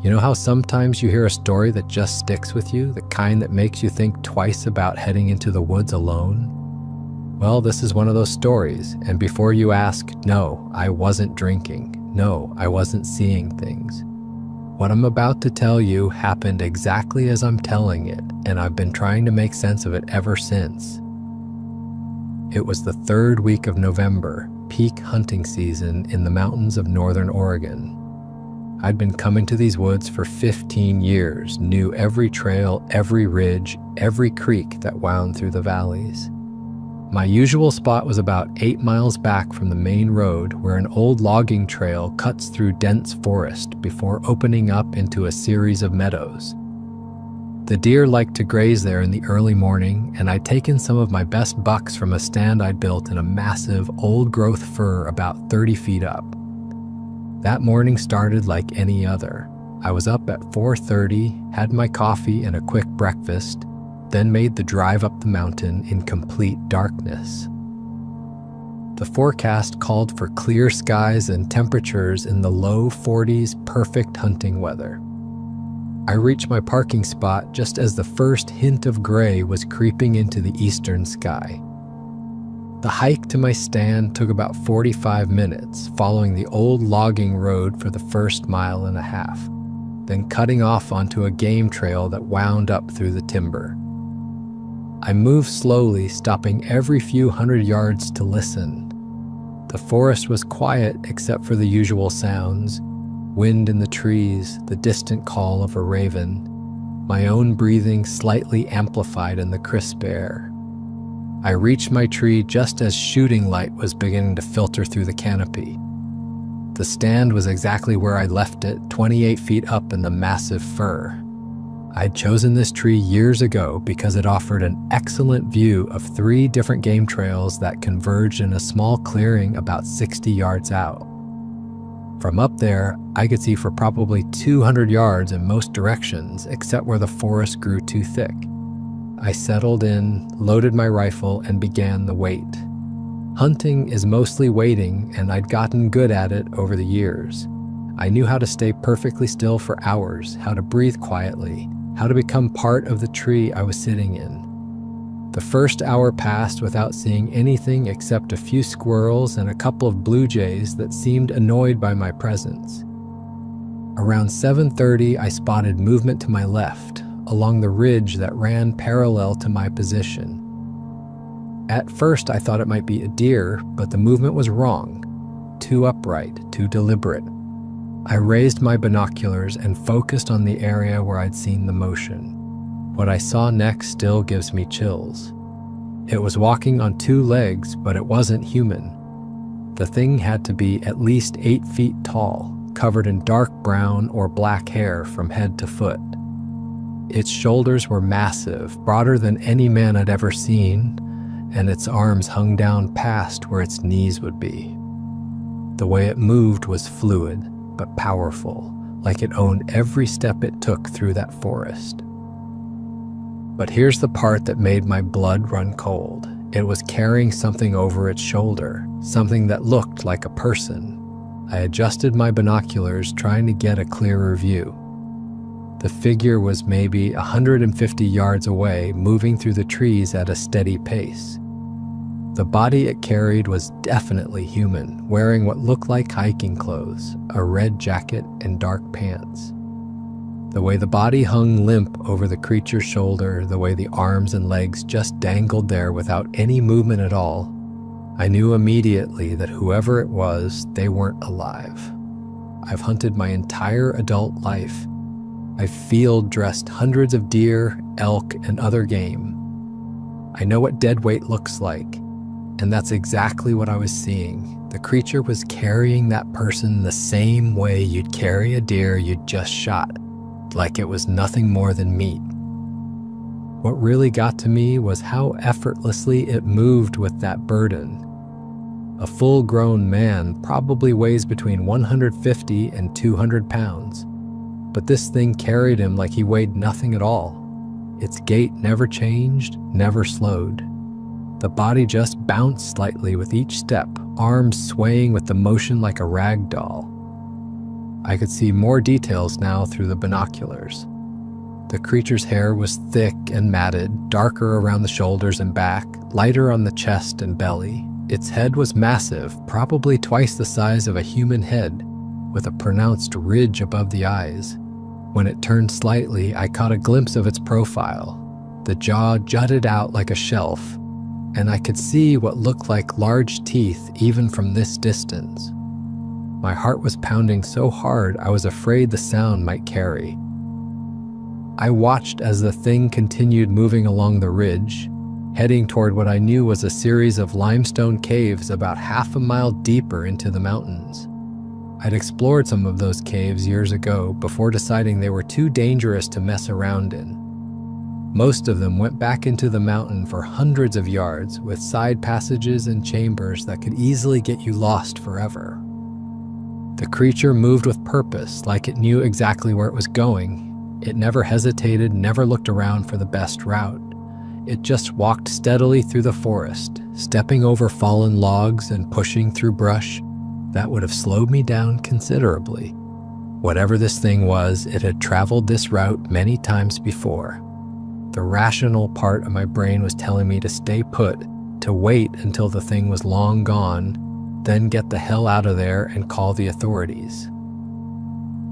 You know how sometimes you hear a story that just sticks with you, the kind that makes you think twice about heading into the woods alone? Well, this is one of those stories, and before you ask, no, I wasn't drinking. No, I wasn't seeing things. What I'm about to tell you happened exactly as I'm telling it, and I've been trying to make sense of it ever since. It was the third week of November, peak hunting season in the mountains of northern Oregon. I'd been coming to these woods for 15 years, knew every trail, every ridge, every creek that wound through the valleys. My usual spot was about 8 miles back from the main road, where an old logging trail cuts through dense forest before opening up into a series of meadows. The deer liked to graze there in the early morning, and I'd taken some of my best bucks from a stand I'd built in a massive, old-growth fir about 30 feet up. That morning started like any other. I was up at 4:30, had my coffee and a quick breakfast, then made the drive up the mountain in complete darkness. The forecast called for clear skies and temperatures in the low 40s, perfect hunting weather. I reached my parking spot just as the first hint of gray was creeping into the eastern sky. The hike to my stand took about 45 minutes, following the old logging road for the first mile and a half, then cutting off onto a game trail that wound up through the timber. I moved slowly, stopping every few hundred yards to listen. The forest was quiet except for the usual sounds: wind in the trees, the distant call of a raven, my own breathing slightly amplified in the crisp air. I reached my tree just as shooting light was beginning to filter through the canopy. The stand was exactly where I left it, 28 feet up in the massive fir. I'd chosen this tree years ago because it offered an excellent view of 3 different game trails that converged in a small clearing about 60 yards out. From up there, I could see for probably 200 yards in most directions, except where the forest grew too thick. I settled in, loaded my rifle, and began the wait. Hunting is mostly waiting, and I'd gotten good at it over the years. I knew how to stay perfectly still for hours, how to breathe quietly, how to become part of the tree I was sitting in. The first hour passed without seeing anything except a few squirrels and a couple of blue jays that seemed annoyed by my presence. Around 7:30, I spotted movement to my left, along the ridge that ran parallel to my position. At first, I thought it might be a deer, but the movement was wrong. Too upright, too deliberate. I raised my binoculars and focused on the area where I'd seen the motion. What I saw next still gives me chills. It was walking on 2 legs, but it wasn't human. The thing had to be at least 8 feet tall, covered in dark brown or black hair from head to foot. Its shoulders were massive, broader than any man I'd ever seen, and its arms hung down past where its knees would be. The way it moved was fluid, but powerful, like it owned every step it took through that forest. But here's the part that made my blood run cold. It was carrying something over its shoulder, something that looked like a person. I adjusted my binoculars, trying to get a clearer view. The figure was maybe 150 yards away, moving through the trees at a steady pace. The body it carried was definitely human, wearing what looked like hiking clothes, a red jacket and dark pants. The way the body hung limp over the creature's shoulder, the way the arms and legs just dangled there without any movement at all, I knew immediately that whoever it was, they weren't alive. I've hunted my entire adult life. I've field-dressed hundreds of deer, elk, and other game. I know what dead weight looks like, and that's exactly what I was seeing. The creature was carrying that person the same way you'd carry a deer you'd just shot, like it was nothing more than meat. What really got to me was how effortlessly it moved with that burden. A full-grown man probably weighs between 150 and 200 pounds. But this thing carried him like he weighed nothing at all. Its gait never changed, never slowed. The body just bounced slightly with each step, arms swaying with the motion like a rag doll. I could see more details now through the binoculars. The creature's hair was thick and matted, darker around the shoulders and back, lighter on the chest and belly. Its head was massive, probably twice the size of a human head, with a pronounced ridge above the eyes. When it turned slightly, I caught a glimpse of its profile. The jaw jutted out like a shelf, and I could see what looked like large teeth even from this distance. My heart was pounding so hard I was afraid the sound might carry. I watched as the thing continued moving along the ridge, heading toward what I knew was a series of limestone caves about half a mile deeper into the mountains. I'd explored some of those caves years ago before deciding they were too dangerous to mess around in. Most of them went back into the mountain for hundreds of yards, with side passages and chambers that could easily get you lost forever. The creature moved with purpose, like it knew exactly where it was going. It never hesitated, never looked around for the best route. It just walked steadily through the forest, stepping over fallen logs and pushing through brush that would have slowed me down considerably. Whatever this thing was, it had traveled this route many times before. The rational part of my brain was telling me to stay put, to wait until the thing was long gone, then get the hell out of there and call the authorities.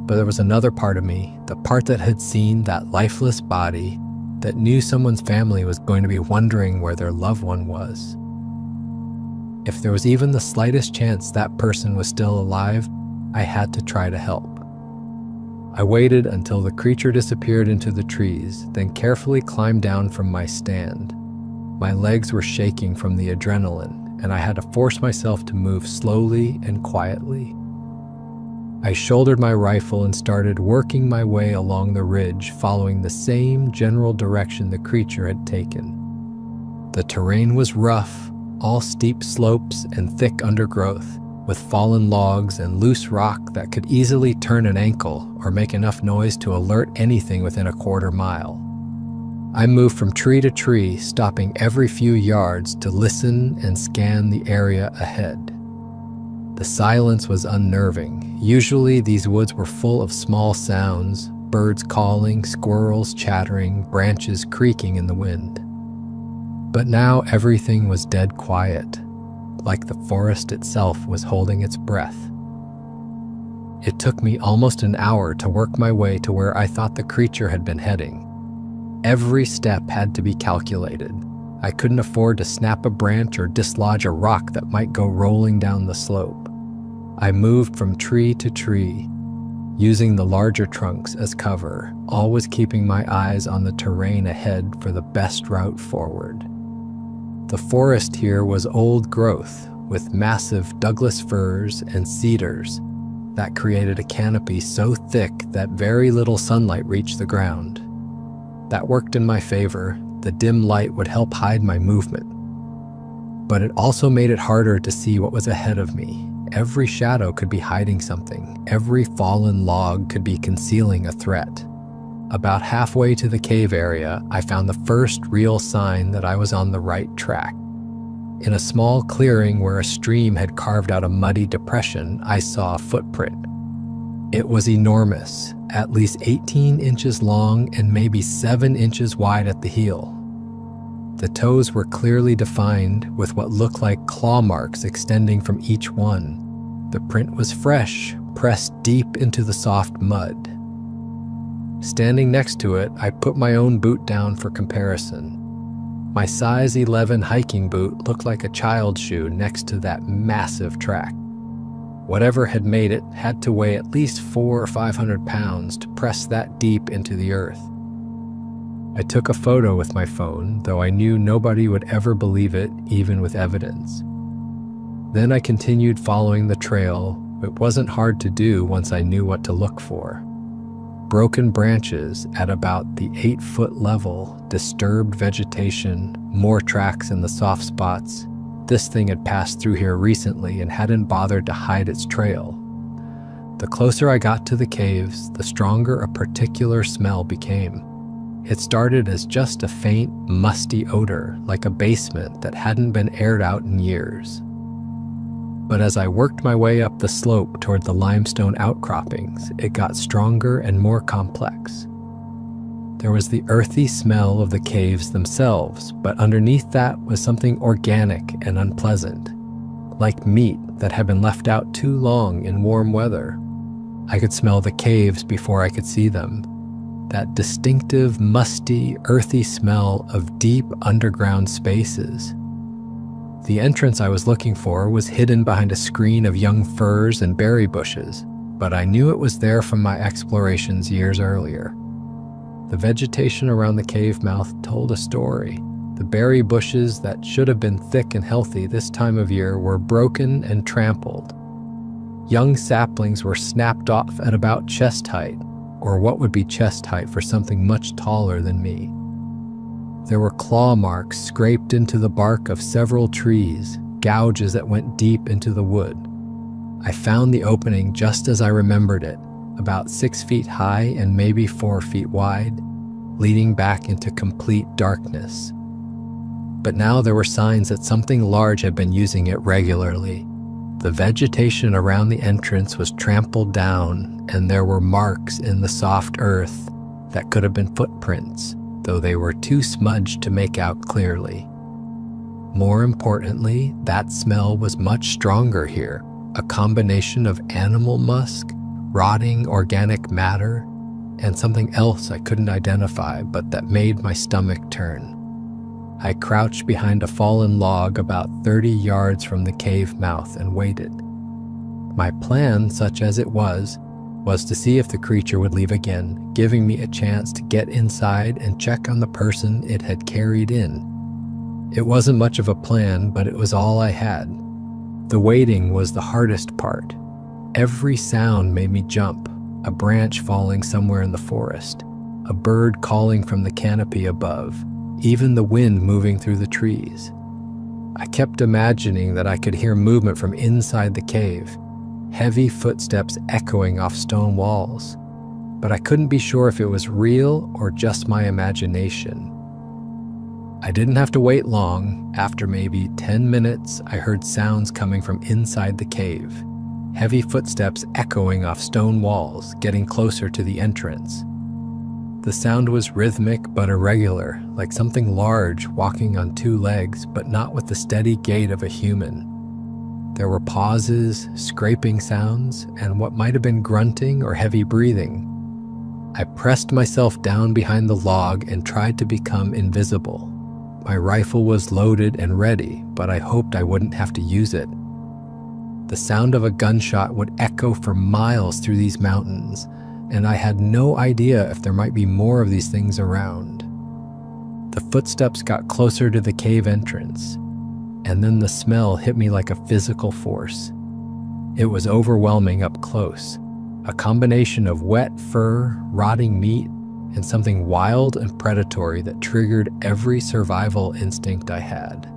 But there was another part of me, the part that had seen that lifeless body, that knew someone's family was going to be wondering where their loved one was. If there was even the slightest chance that person was still alive, I had to try to help. I waited until the creature disappeared into the trees, then carefully climbed down from my stand. My legs were shaking from the adrenaline, and I had to force myself to move slowly and quietly. I shouldered my rifle and started working my way along the ridge, following the same general direction the creature had taken. The terrain was rough, all steep slopes and thick undergrowth, with fallen logs and loose rock that could easily turn an ankle or make enough noise to alert anything within a quarter mile. I moved from tree to tree, stopping every few yards to listen and scan the area ahead. The silence was unnerving. Usually these woods were full of small sounds, birds calling, squirrels chattering, branches creaking in the wind. But now everything was dead quiet, like the forest itself was holding its breath. It took me almost an hour to work my way to where I thought the creature had been heading. Every step had to be calculated. I couldn't afford to snap a branch or dislodge a rock that might go rolling down the slope. I moved from tree to tree, using the larger trunks as cover, always keeping my eyes on the terrain ahead for the best route forward. The forest here was old growth, with massive Douglas firs and cedars that created a canopy so thick that very little sunlight reached the ground. That worked in my favor. The dim light would help hide my movement. But it also made it harder to see what was ahead of me. Every shadow could be hiding something. Every fallen log could be concealing a threat. About halfway to the cave area, I found the first real sign that I was on the right track. In a small clearing where a stream had carved out a muddy depression, I saw a footprint. It was enormous, at least 18 inches long and maybe 7 inches wide at the heel. The toes were clearly defined, with what looked like claw marks extending from each one. The print was fresh, pressed deep into the soft mud. Standing next to it, I put my own boot down for comparison. My size 11 hiking boot looked like a child's shoe next to that massive track. Whatever had made it had to weigh at least 400 or 500 pounds to press that deep into the earth. I took a photo with my phone, though I knew nobody would ever believe it, even with evidence. Then I continued following the trail. It wasn't hard to do once I knew what to look for. Broken branches at about the 8-foot level, disturbed vegetation, more tracks in the soft spots. This thing had passed through here recently and hadn't bothered to hide its trail. The closer I got to the caves, the stronger a particular smell became. It started as just a faint, musty odor, like a basement that hadn't been aired out in years. But as I worked my way up the slope toward the limestone outcroppings, it got stronger and more complex. There was the earthy smell of the caves themselves, but underneath that was something organic and unpleasant, like meat that had been left out too long in warm weather. I could smell the caves before I could see them. That distinctive, musty, earthy smell of deep underground spaces. The entrance I was looking for was hidden behind a screen of young firs and berry bushes, but I knew it was there from my explorations years earlier. The vegetation around the cave mouth told a story. The berry bushes that should have been thick and healthy this time of year were broken and trampled. Young saplings were snapped off at about chest height, or what would be chest height for something much taller than me. There were claw marks scraped into the bark of several trees, gouges that went deep into the wood. I found the opening just as I remembered it, about 6 feet high and maybe 4 feet wide, leading back into complete darkness. But now there were signs that something large had been using it regularly. The vegetation around the entrance was trampled down, and there were marks in the soft earth that could have been footprints, though they were too smudged to make out clearly. More importantly, that smell was much stronger here, a combination of animal musk, rotting organic matter, and something else I couldn't identify but that made my stomach turn. I crouched behind a fallen log about 30 yards from the cave mouth and waited. My plan, such as it was to see if the creature would leave again, giving me a chance to get inside and check on the person it had carried in. It wasn't much of a plan, but it was all I had. The waiting was the hardest part. Every sound made me jump, a branch falling somewhere in the forest, a bird calling from the canopy above, even the wind moving through the trees. I kept imagining that I could hear movement from inside the cave, heavy footsteps echoing off stone walls, but I couldn't be sure if it was real or just my imagination. I didn't have to wait long. After maybe 10 minutes, I heard sounds coming from inside the cave, heavy footsteps echoing off stone walls, getting closer to the entrance. The sound was rhythmic but irregular, like something large walking on 2 legs, but not with the steady gait of a human. There were pauses, scraping sounds, and what might have been grunting or heavy breathing. I pressed myself down behind the log and tried to become invisible. My rifle was loaded and ready, but I hoped I wouldn't have to use it. The sound of a gunshot would echo for miles through these mountains, and I had no idea if there might be more of these things around. The footsteps got closer to the cave entrance, and then the smell hit me like a physical force. It was overwhelming up close, a combination of wet fur, rotting meat, and something wild and predatory that triggered every survival instinct I had.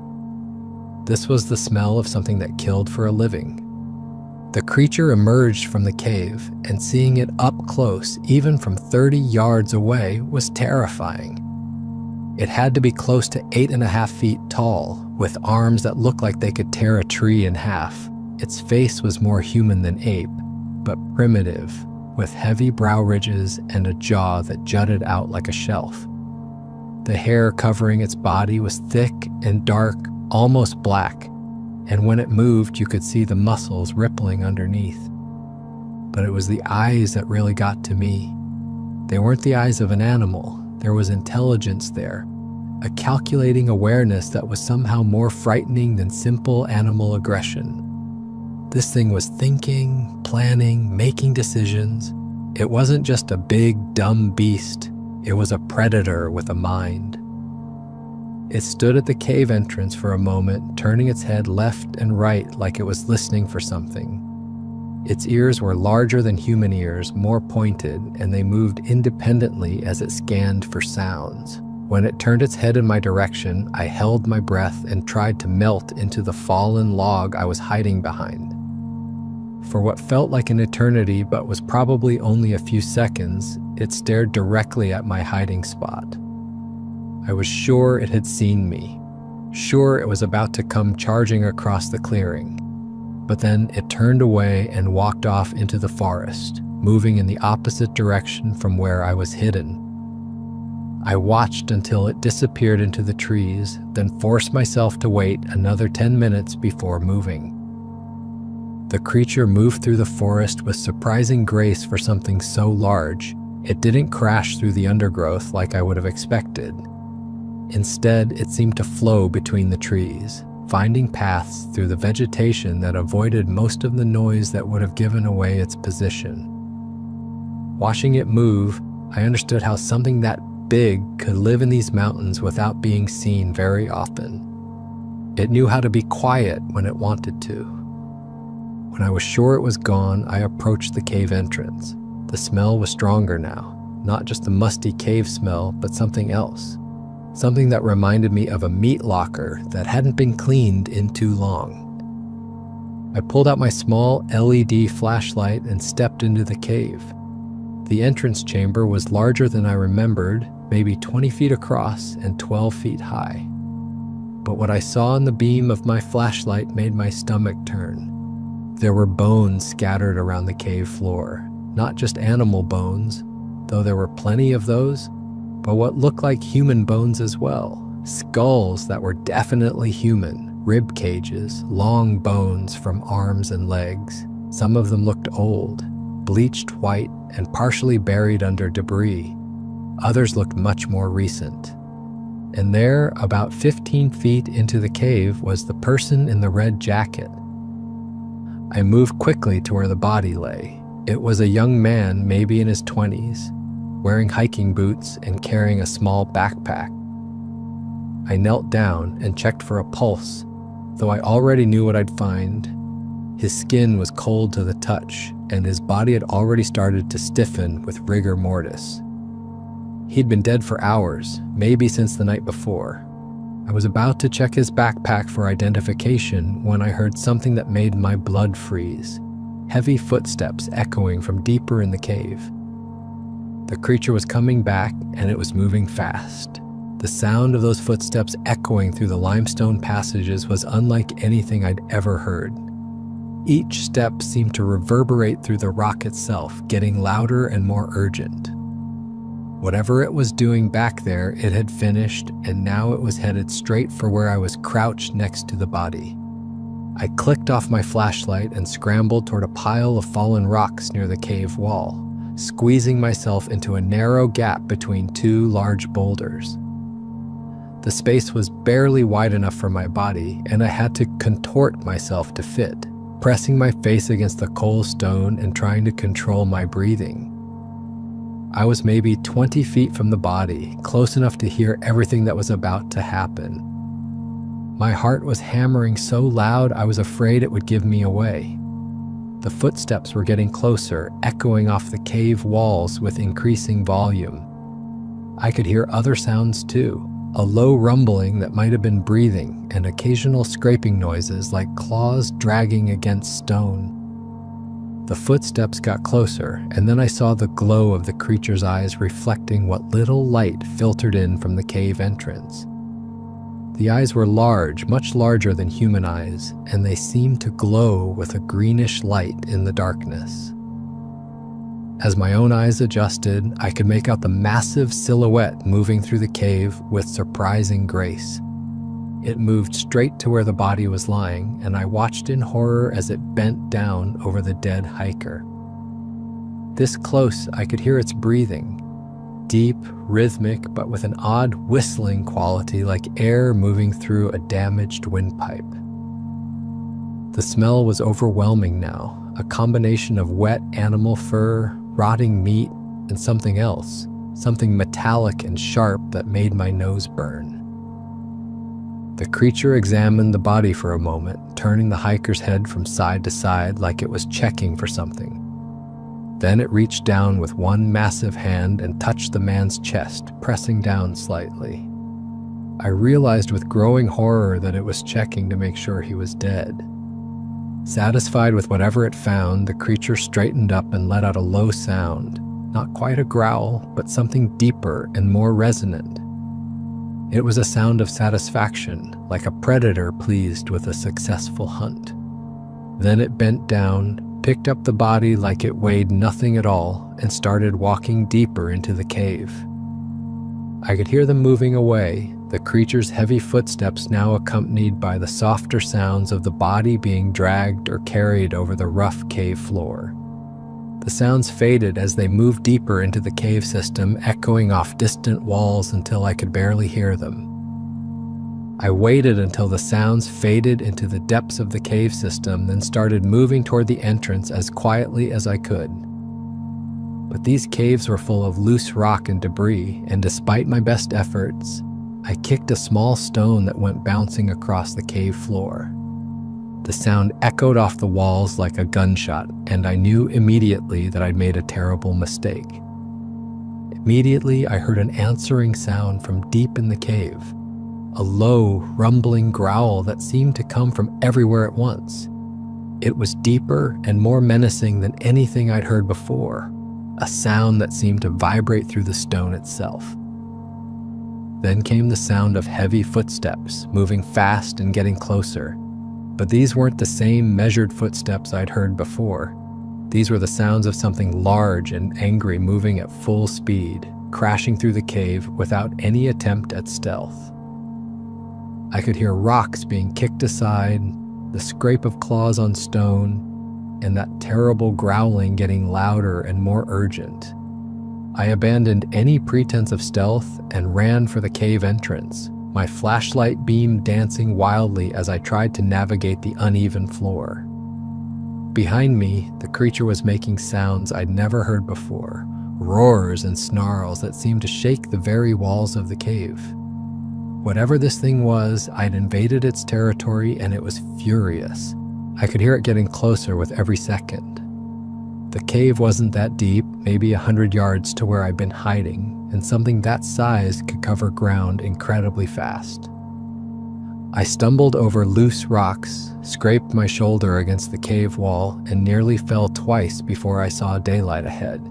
This was the smell of something that killed for a living. The creature emerged from the cave, and seeing it up close, even from 30 yards away, was terrifying. It had to be close to 8.5 feet tall, with arms that looked like they could tear a tree in half. Its face was more human than ape, but primitive, with heavy brow ridges and a jaw that jutted out like a shelf. The hair covering its body was thick and dark, almost black, and when it moved, you could see the muscles rippling underneath. But it was the eyes that really got to me. They weren't the eyes of an animal. There was intelligence there, a calculating awareness that was somehow more frightening than simple animal aggression. This thing was thinking, planning, making decisions. It wasn't just a big, dumb beast. It was a predator with a mind. It stood at the cave entrance for a moment, turning its head left and right like it was listening for something. Its ears were larger than human ears, more pointed, and they moved independently as it scanned for sounds. When it turned its head in my direction, I held my breath and tried to melt into the fallen log I was hiding behind. For what felt like an eternity but was probably only a few seconds, it stared directly at my hiding spot. I was sure it had seen me, sure it was about to come charging across the clearing. but then it turned away and walked off into the forest, moving in the opposite direction from where I was hidden. I watched until it disappeared into the trees, then forced myself to wait another 10 minutes before moving. The creature moved through the forest with surprising grace for something so large. It didn't crash through the undergrowth like I would have expected. Instead, it seemed to flow between the trees, finding paths through the vegetation that avoided most of the noise that would have given away its position. Watching it move, I understood how something that big could live in these mountains without being seen very often. It knew how to be quiet when it wanted to. When I was sure it was gone, I approached the cave entrance. The smell was stronger now, not just the musty cave smell, but something else. Something that reminded me of a meat locker that hadn't been cleaned in too long. I pulled out my small LED flashlight and stepped into the cave. The entrance chamber was larger than I remembered, maybe 20 feet across and 12 feet high. But what I saw in the beam of my flashlight made my stomach turn. There were bones scattered around the cave floor, not just animal bones, though there were plenty of those, but what looked like human bones as well. Skulls that were definitely human, rib cages, long bones from arms and legs. Some of them looked old, bleached white and partially buried under debris. Others looked much more recent. And there, about 15 feet into the cave, was the person in the red jacket. I moved quickly to where the body lay. It was a young man, maybe in his 20s, wearing hiking boots and carrying a small backpack. I knelt down and checked for a pulse, though I already knew what I'd find. His skin was cold to the touch, and his body had already started to stiffen with rigor mortis. He'd been dead for hours, maybe since the night before. I was about to check his backpack for identification when I heard something that made my blood freeze. Heavy footsteps echoing from deeper in the cave. The creature was coming back, and it was moving fast. The sound of those footsteps echoing through the limestone passages was unlike anything I'd ever heard. Each step seemed to reverberate through the rock itself, getting louder and more urgent. Whatever it was doing back there, it had finished, and now it was headed straight for where I was crouched next to the body. I clicked off my flashlight and scrambled toward a pile of fallen rocks near the cave wall, squeezing myself into a narrow gap between two large boulders. The space was barely wide enough for my body, and I had to contort myself to fit, pressing my face against the cold stone and trying to control my breathing. I was maybe 20 feet from the body, close enough to hear everything that was about to happen. My heart was hammering so loud I was afraid it would give me away. The footsteps were getting closer, echoing off the cave walls with increasing volume. I could hear other sounds too, a low rumbling that might have been breathing and occasional scraping noises like claws dragging against stone. The footsteps got closer, and then I saw the glow of the creature's eyes reflecting what little light filtered in from the cave entrance. The eyes were large, much larger than human eyes, and they seemed to glow with a greenish light in the darkness. As my own eyes adjusted, I could make out the massive silhouette moving through the cave with surprising grace. It moved straight to where the body was lying, and I watched in horror as it bent down over the dead hiker. This close, I could hear its breathing. Deep, rhythmic, but with an odd whistling quality like air moving through a damaged windpipe. The smell was overwhelming now, a combination of wet animal fur, rotting meat, and something else, something metallic and sharp that made my nose burn. The creature examined the body for a moment, turning the hiker's head from side to side like it was checking for something. Then it reached down with one massive hand and touched the man's chest, pressing down slightly. I realized with growing horror that it was checking to make sure he was dead. Satisfied with whatever it found, the creature straightened up and let out a low sound, not quite a growl, but something deeper and more resonant. It was a sound of satisfaction, like a predator pleased with a successful hunt. Then it bent down, picked up the body like it weighed nothing at all, and started walking deeper into the cave. I could hear them moving away, the creature's heavy footsteps now accompanied by the softer sounds of the body being dragged or carried over the rough cave floor. The sounds faded as they moved deeper into the cave system, echoing off distant walls until I could barely hear them. I waited until the sounds faded into the depths of the cave system, then started moving toward the entrance as quietly as I could. But these caves were full of loose rock and debris, and despite my best efforts, I kicked a small stone that went bouncing across the cave floor. The sound echoed off the walls like a gunshot, and I knew immediately that I'd made a terrible mistake. Immediately, I heard an answering sound from deep in the cave. A low, rumbling growl that seemed to come from everywhere at once. It was deeper and more menacing than anything I'd heard before, a sound that seemed to vibrate through the stone itself. Then came the sound of heavy footsteps, moving fast and getting closer. But these weren't the same measured footsteps I'd heard before. These were the sounds of something large and angry moving at full speed, crashing through the cave without any attempt at stealth. I could hear rocks being kicked aside, the scrape of claws on stone, and that terrible growling getting louder and more urgent. I abandoned any pretense of stealth and ran for the cave entrance, my flashlight beam dancing wildly as I tried to navigate the uneven floor. Behind me, the creature was making sounds I'd never heard before, roars and snarls that seemed to shake the very walls of the cave. Whatever this thing was, I'd invaded its territory and it was furious. I could hear it getting closer with every second. The cave wasn't that deep, maybe 100 yards to where I'd been hiding, and something that size could cover ground incredibly fast. I stumbled over loose rocks, scraped my shoulder against the cave wall, and nearly fell twice before I saw daylight ahead.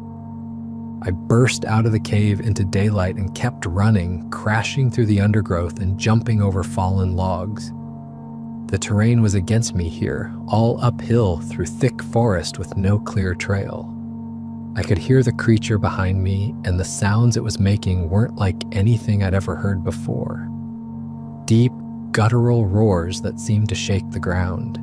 I burst out of the cave into daylight and kept running, crashing through the undergrowth and jumping over fallen logs. The terrain was against me here, all uphill through thick forest with no clear trail. I could hear the creature behind me, and the sounds it was making weren't like anything I'd ever heard before. Deep, guttural roars that seemed to shake the ground.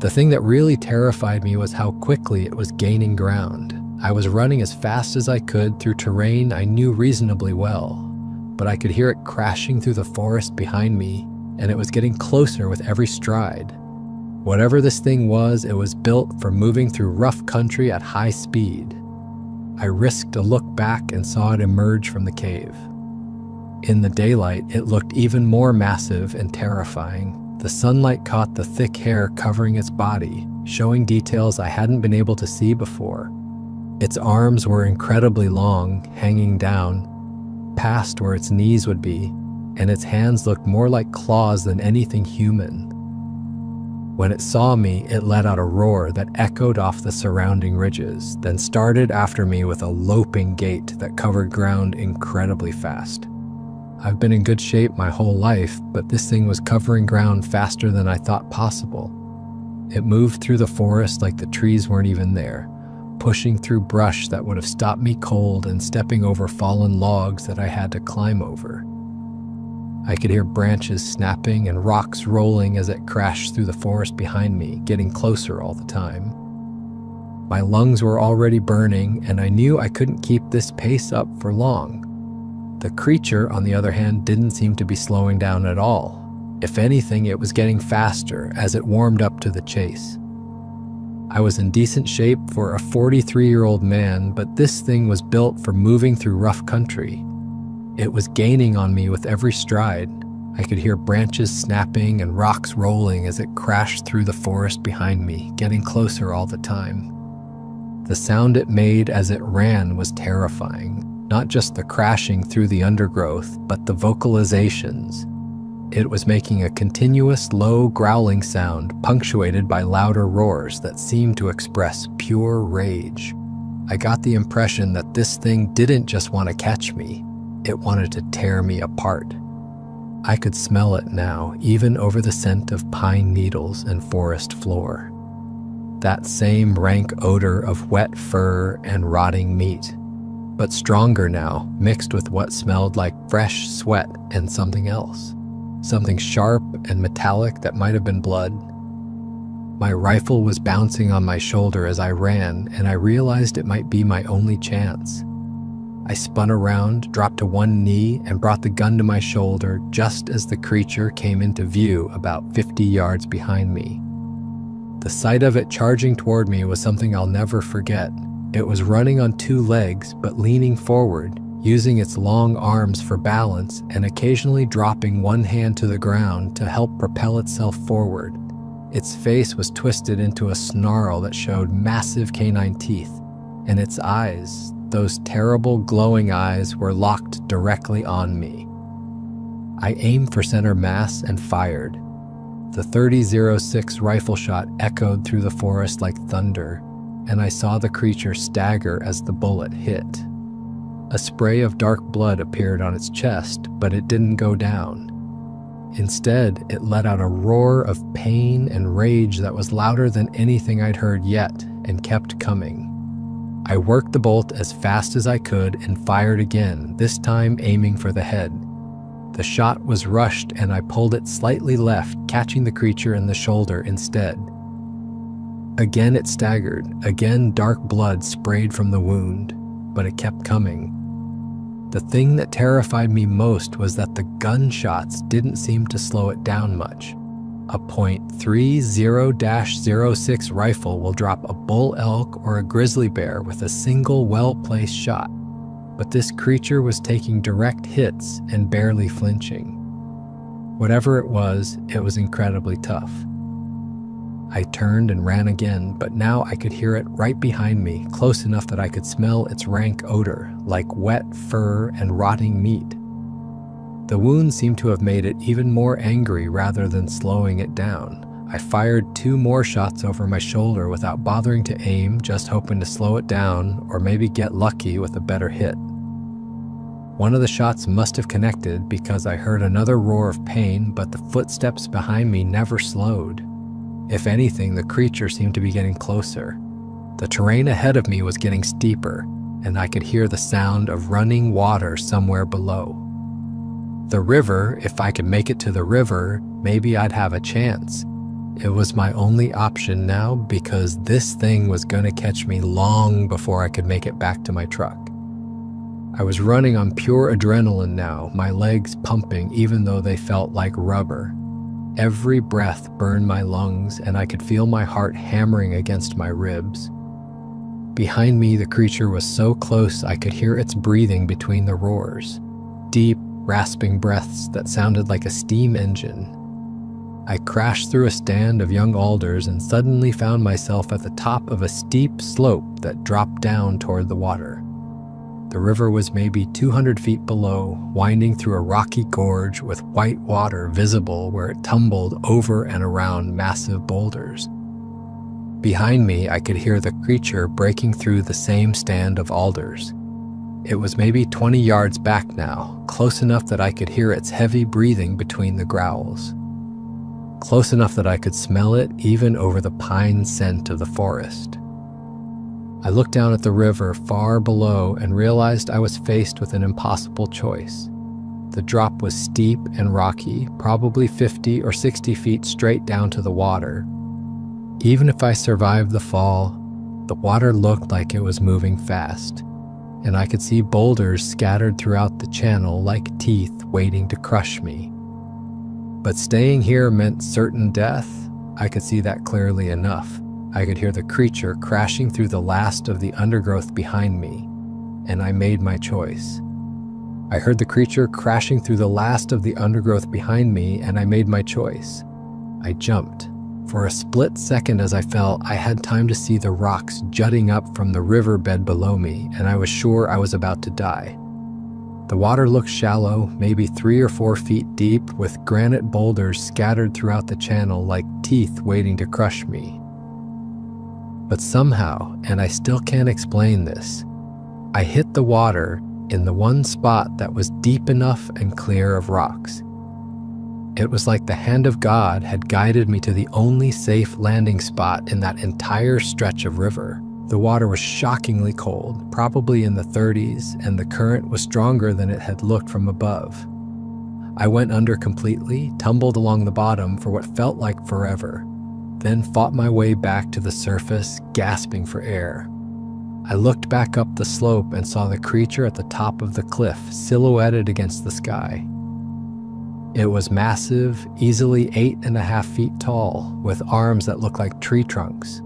The thing that really terrified me was how quickly it was gaining ground. I was running as fast as I could through terrain I knew reasonably well, but I could hear it crashing through the forest behind me, and it was getting closer with every stride. Whatever this thing was, it was built for moving through rough country at high speed. I risked a look back and saw it emerge from the cave. In the daylight, it looked even more massive and terrifying. The sunlight caught the thick hair covering its body, showing details I hadn't been able to see before. Its arms were incredibly long, hanging down, past where its knees would be, and its hands looked more like claws than anything human. When it saw me, it let out a roar that echoed off the surrounding ridges, then started after me with a loping gait that covered ground incredibly fast. I've been in good shape my whole life, but this thing was covering ground faster than I thought possible. It moved through the forest like the trees weren't even there, pushing through brush that would have stopped me cold and stepping over fallen logs that I had to climb over. I could hear branches snapping and rocks rolling as it crashed through the forest behind me, getting closer all the time. My lungs were already burning, and I knew I couldn't keep this pace up for long. The creature, on the other hand, didn't seem to be slowing down at all. If anything, it was getting faster as it warmed up to the chase. I was in decent shape for a 43-year-old man, but this thing was built for moving through rough country. It was gaining on me with every stride. I could hear branches snapping and rocks rolling as it crashed through the forest behind me, getting closer all the time. The sound it made as it ran was terrifying, not just the crashing through the undergrowth, but the vocalizations. It was making a continuous low growling sound punctuated by louder roars that seemed to express pure rage. I got the impression that this thing didn't just want to catch me, it wanted to tear me apart. I could smell it now, even over the scent of pine needles and forest floor. that same rank odor of wet fur and rotting meat, but stronger now, mixed with what smelled like fresh sweat and something else. Something sharp and metallic that might have been blood. My rifle was bouncing on my shoulder as I ran, and I realized it might be my only chance. I spun around, dropped to one knee, and brought the gun to my shoulder just as the creature came into view about 50 yards behind me. The sight of it charging toward me was something I'll never forget. It was running on two legs, but leaning forward, using its long arms for balance and occasionally dropping one hand to the ground to help propel itself forward. Its face was twisted into a snarl that showed massive canine teeth, and its eyes, those terrible glowing eyes, were locked directly on me. I aimed for center mass and fired. The 30-06 rifle shot echoed through the forest like thunder, and I saw the creature stagger as the bullet hit. A spray of dark blood appeared on its chest, but it didn't go down. Instead, it let out a roar of pain and rage that was louder than anything I'd heard yet, and kept coming. I worked the bolt as fast as I could and fired again, this time aiming for the head. The shot was rushed and I pulled it slightly left, catching the creature in the shoulder instead. Again it staggered, again dark blood sprayed from the wound, but it kept coming. The thing that terrified me most was that the gunshots didn't seem to slow it down much. A .30-06 rifle will drop a bull elk or a grizzly bear with a single well-placed shot, but this creature was taking direct hits and barely flinching. Whatever it was incredibly tough. I turned and ran again, but now I could hear it right behind me, close enough that I could smell its rank odor, like wet fur and rotting meat. The wound seemed to have made it even more angry rather than slowing it down. I fired 2 more shots over my shoulder without bothering to aim, just hoping to slow it down or maybe get lucky with a better hit. One of the shots must have connected because I heard another roar of pain, but the footsteps behind me never slowed. If anything, the creature seemed to be getting closer. The terrain ahead of me was getting steeper, and I could hear the sound of running water somewhere below. The river, if I could make it to the river, maybe I'd have a chance. It was my only option now because this thing was going to catch me long before I could make it back to my truck. I was running on pure adrenaline now, my legs pumping even though they felt like rubber. Every breath burned my lungs, and I could feel my heart hammering against my ribs. Behind me, the creature was so close I could hear its breathing between the roars. Deep, rasping breaths that sounded like a steam engine. I crashed through a stand of young alders and suddenly found myself at the top of a steep slope that dropped down toward the water. The river was maybe 200 feet below, winding through a rocky gorge with white water visible where it tumbled over and around massive boulders. Behind me, I could hear the creature breaking through the same stand of alders. It was maybe 20 yards back now, close enough that I could hear its heavy breathing between the growls. Close enough that I could smell it even over the pine scent of the forest. I looked down at the river far below and realized I was faced with an impossible choice. The drop was steep and rocky, probably 50 or 60 feet straight down to the water. Even if I survived the fall, the water looked like it was moving fast, and I could see boulders scattered throughout the channel like teeth waiting to crush me. But staying here meant certain death. I could see that clearly enough. I could hear the creature crashing through the last of the undergrowth behind me, and I made my choice. I heard the creature crashing through the last of the undergrowth behind me, and I made my choice. I jumped. For a split second as I fell, I had time to see the rocks jutting up from the riverbed below me, and I was sure I was about to die. The water looked shallow, maybe 3 or 4 feet deep, with granite boulders scattered throughout the channel like teeth waiting to crush me. But somehow, and I still can't explain this, I hit the water in the one spot that was deep enough and clear of rocks. It was like the hand of God had guided me to the only safe landing spot in that entire stretch of river. The water was shockingly cold, probably in the 30s, and the current was stronger than it had looked from above. I went under completely, tumbled along the bottom for what felt like forever, then fought my way back to the surface, gasping for air. I looked back up the slope and saw the creature at the top of the cliff, silhouetted against the sky. It was massive, easily 8.5 feet tall, with arms that looked like tree trunks.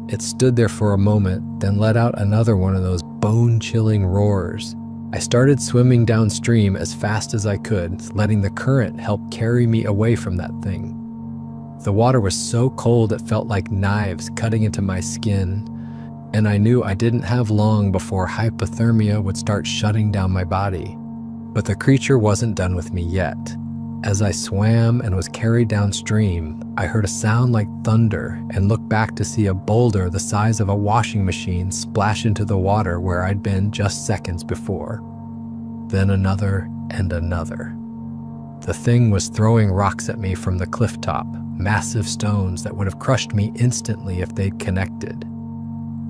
It stood there for a moment, then let out another one of those bone-chilling roars. I started swimming downstream as fast as I could, letting the current help carry me away from that thing. The water was so cold it felt like knives cutting into my skin, and I knew I didn't have long before hypothermia would start shutting down my body. But the creature wasn't done with me yet. As I swam and was carried downstream, I heard a sound like thunder and looked back to see a boulder the size of a washing machine splash into the water where I'd been just seconds before. Then another and another. The thing was throwing rocks at me from the cliff top, massive stones that would have crushed me instantly if they'd connected.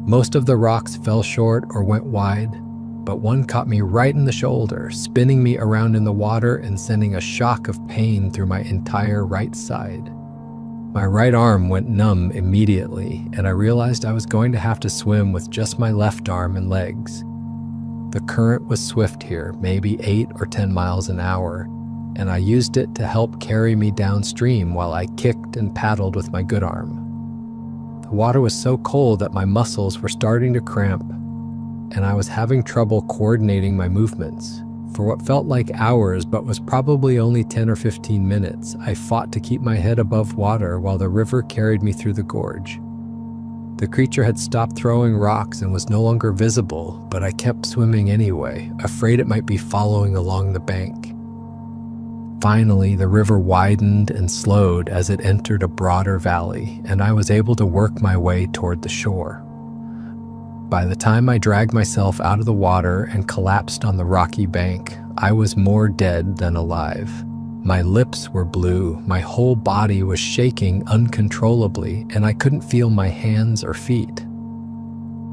Most of the rocks fell short or went wide, but one caught me right in the shoulder, spinning me around in the water and sending a shock of pain through my entire right side. My right arm went numb immediately, and I realized I was going to have to swim with just my left arm and legs. The current was swift here, maybe 8 or 10 miles an hour, and I used it to help carry me downstream while I kicked and paddled with my good arm. The water was so cold that my muscles were starting to cramp, and I was having trouble coordinating my movements. For what felt like hours but was probably only 10 or 15 minutes, I fought to keep my head above water while the river carried me through the gorge. The creature had stopped throwing rocks and was no longer visible, but I kept swimming anyway, afraid it might be following along the bank. Finally, the river widened and slowed as it entered a broader valley, and I was able to work my way toward the shore. By the time I dragged myself out of the water and collapsed on the rocky bank, I was more dead than alive. My lips were blue, my whole body was shaking uncontrollably, and I couldn't feel my hands or feet.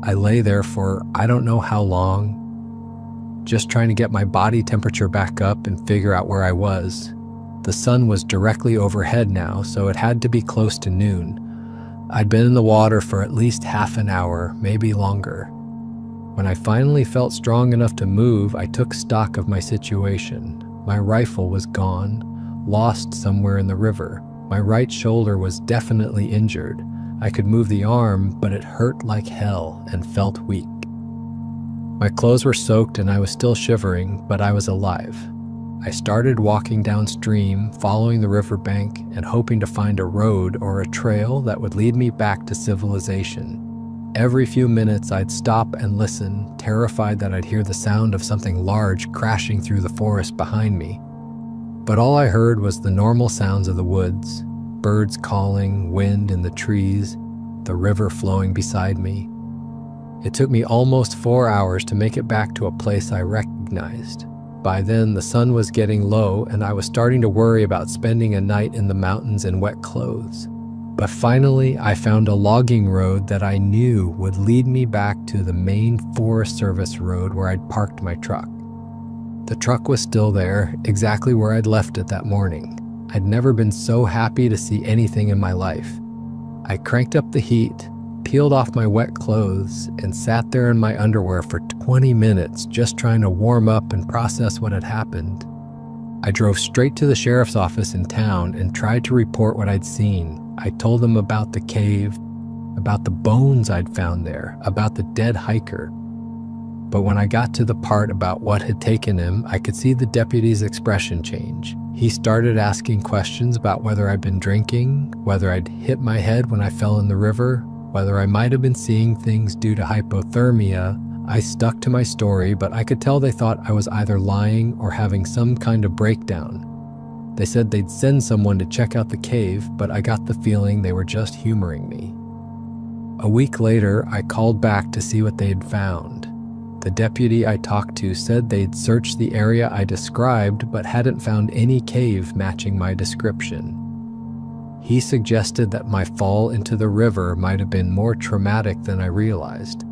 I lay there for I don't know how long, just trying to get my body temperature back up and figure out where I was. The sun was directly overhead now, so it had to be close to noon. I'd been in the water for at least half an hour, maybe longer. When I finally felt strong enough to move, I took stock of my situation. My rifle was gone, lost somewhere in the river. My right shoulder was definitely injured. I could move the arm, but it hurt like hell and felt weak. My clothes were soaked and I was still shivering, but I was alive. I started walking downstream, following the riverbank and hoping to find a road or a trail that would lead me back to civilization. Every few minutes I'd stop and listen, terrified that I'd hear the sound of something large crashing through the forest behind me. But all I heard was the normal sounds of the woods, birds calling, wind in the trees, the river flowing beside me. It took me almost 4 hours to make it back to a place I recognized. By then, the sun was getting low, and I was starting to worry about spending a night in the mountains in wet clothes. But finally, I found a logging road that I knew would lead me back to the main Forest Service road where I'd parked my truck. The truck was still there, exactly where I'd left it that morning. I'd never been so happy to see anything in my life. I cranked up the heat, peeled off my wet clothes, and sat there in my underwear for 20 minutes just trying to warm up and process what had happened. I drove straight to the sheriff's office in town and tried to report what I'd seen. I told them about the cave, about the bones I'd found there, about the dead hiker. But when I got to the part about what had taken him, I could see the deputy's expression change. He started asking questions about whether I'd been drinking, whether I'd hit my head when I fell in the river, whether I might have been seeing things due to hypothermia. I stuck to my story, but I could tell they thought I was either lying or having some kind of breakdown. They said they'd send someone to check out the cave, but I got the feeling they were just humoring me. A week later, I called back to see what they had found. The deputy I talked to said they'd searched the area I described but hadn't found any cave matching my description. He suggested that my fall into the river might have been more traumatic than I realized,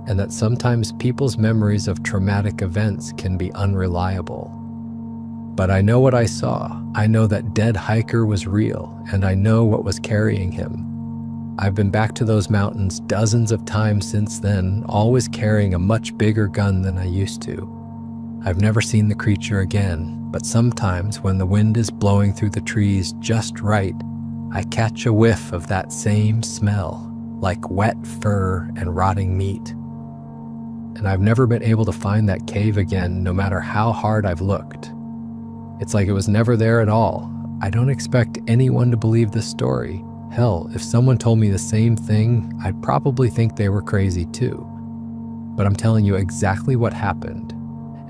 and that sometimes people's memories of traumatic events can be unreliable. But I know what I saw. I know that dead hiker was real, and I know what was carrying him. I've been back to those mountains dozens of times since then, always carrying a much bigger gun than I used to. I've never seen the creature again, but sometimes when the wind is blowing through the trees just right, I catch a whiff of that same smell, like wet fur and rotting meat. And I've never been able to find that cave again, no matter how hard I've looked. It's like it was never there at all. I don't expect anyone to believe this story. Hell, if someone told me the same thing, I'd probably think they were crazy too. But I'm telling you exactly what happened,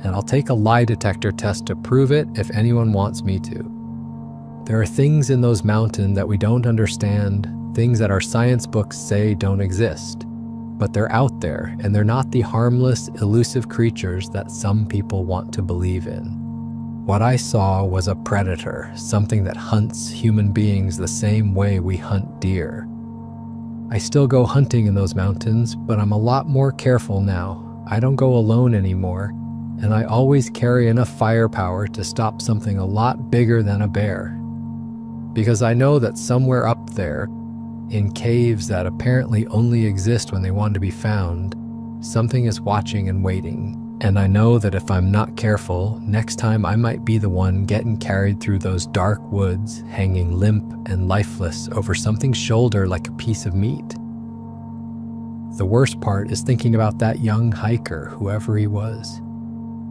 and I'll take a lie detector test to prove it if anyone wants me to. There are things in those mountains that we don't understand, things that our science books say don't exist. But they're out there, and they're not the harmless, elusive creatures that some people want to believe in. What I saw was a predator, something that hunts human beings the same way we hunt deer. I still go hunting in those mountains, but I'm a lot more careful now. I don't go alone anymore, and I always carry enough firepower to stop something a lot bigger than a bear. Because I know that somewhere up there, in caves that apparently only exist when they want to be found, something is watching and waiting. And I know that if I'm not careful, next time I might be the one getting carried through those dark woods, hanging limp and lifeless over something's shoulder like a piece of meat. The worst part is thinking about that young hiker, whoever he was.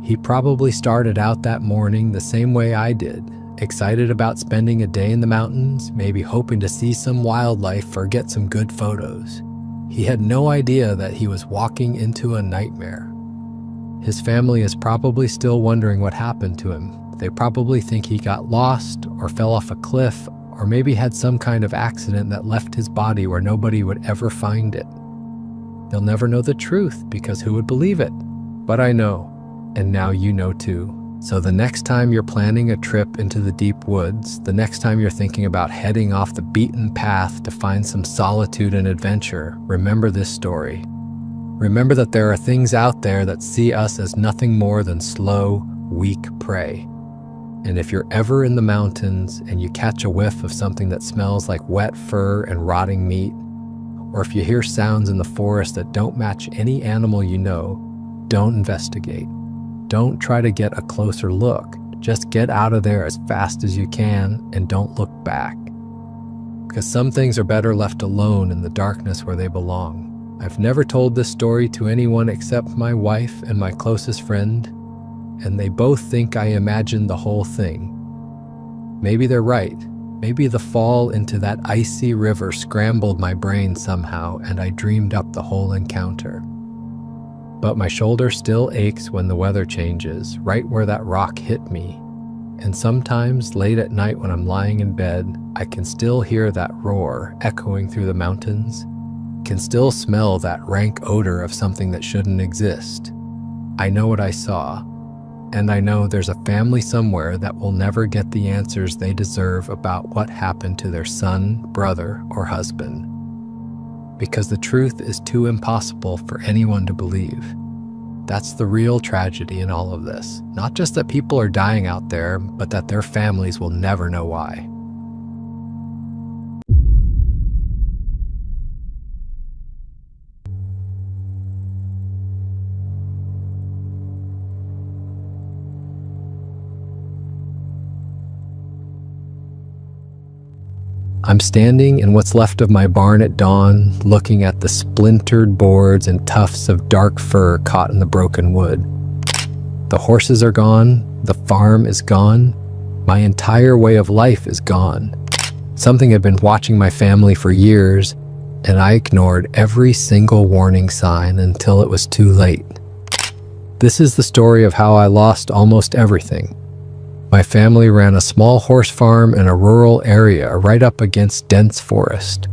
He probably started out that morning the same way I did, excited about spending a day in the mountains, maybe hoping to see some wildlife or get some good photos. He had no idea that he was walking into a nightmare. His family is probably still wondering what happened to him. They probably think he got lost or fell off a cliff or maybe had some kind of accident that left his body where nobody would ever find it. They'll never know the truth because who would believe it? But I know, and now you know too. So the next time you're planning a trip into the deep woods, the next time you're thinking about heading off the beaten path to find some solitude and adventure, remember this story. Remember that there are things out there that see us as nothing more than slow, weak prey. And if you're ever in the mountains and you catch a whiff of something that smells like wet fur and rotting meat, or if you hear sounds in the forest that don't match any animal you know, don't investigate. Don't try to get a closer look. Just get out of there as fast as you can and don't look back. Because some things are better left alone in the darkness where they belong. I've never told this story to anyone except my wife and my closest friend, and they both think I imagined the whole thing. Maybe they're right. Maybe the fall into that icy river scrambled my brain somehow, and I dreamed up the whole encounter. But my shoulder still aches when the weather changes, right where that rock hit me. And sometimes, late at night when I'm lying in bed, I can still hear that roar echoing through the mountains. Can still smell that rank odor of something that shouldn't exist. I know what I saw, and I know there's a family somewhere that will never get the answers they deserve about what happened to their son, brother, or husband. Because the truth is too impossible for anyone to believe. That's the real tragedy in all of this. Not just that people are dying out there, but that their families will never know why. I'm standing in what's left of my barn at dawn, looking at the splintered boards and tufts of dark fur caught in the broken wood. The horses are gone, the farm is gone, my entire way of life is gone. Something had been watching my family for years, and I ignored every single warning sign until it was too late. This is the story of how I lost almost everything. My family ran a small horse farm in a rural area right up against dense forest.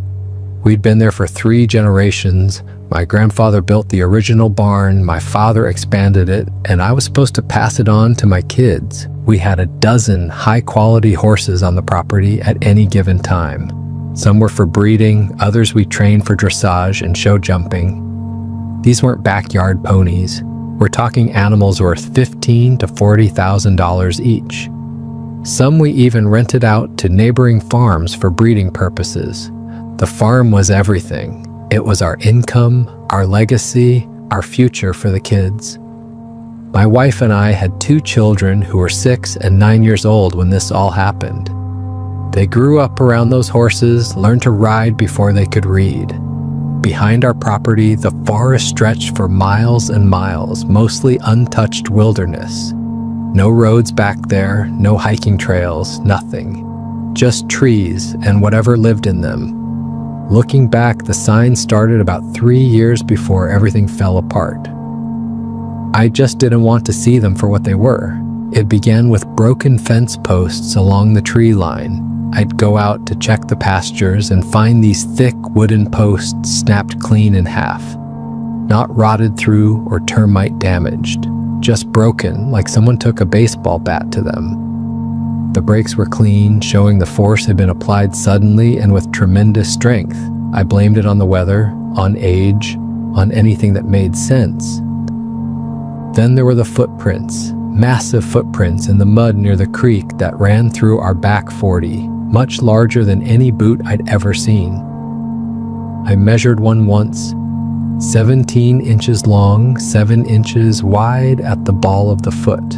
We'd been there for 3 generations. My grandfather built the original barn, my father expanded it, and I was supposed to pass it on to my kids. We had a dozen high-quality horses on the property at any given time. Some were for breeding, others we trained for dressage and show jumping. These weren't backyard ponies. We're talking animals worth $15,000 to $40,000 each. Some we even rented out to neighboring farms for breeding purposes. The farm was everything. It was our income, our legacy, our future for the kids. My wife and I had 2 children who were 6 and 9 years old when this all happened. They grew up around those horses, learned to ride before they could read. Behind our property, the forest stretched for miles and miles, mostly untouched wilderness. No roads back there, no hiking trails, nothing. Just trees and whatever lived in them. Looking back, the signs started about 3 years before everything fell apart. I just didn't want to see them for what they were. It began with broken fence posts along the tree line. I'd go out to check the pastures and find these thick wooden posts snapped clean in half. Not rotted through or termite damaged, just broken like someone took a baseball bat to them. The breaks were clean, showing the force had been applied suddenly and with tremendous strength. I blamed it on the weather, on age, on anything that made sense. Then there were the footprints, massive footprints in the mud near the creek that ran through our back 40, much larger than any boot I'd ever seen. I measured one once, 17 inches long, 7 inches wide at the ball of the foot.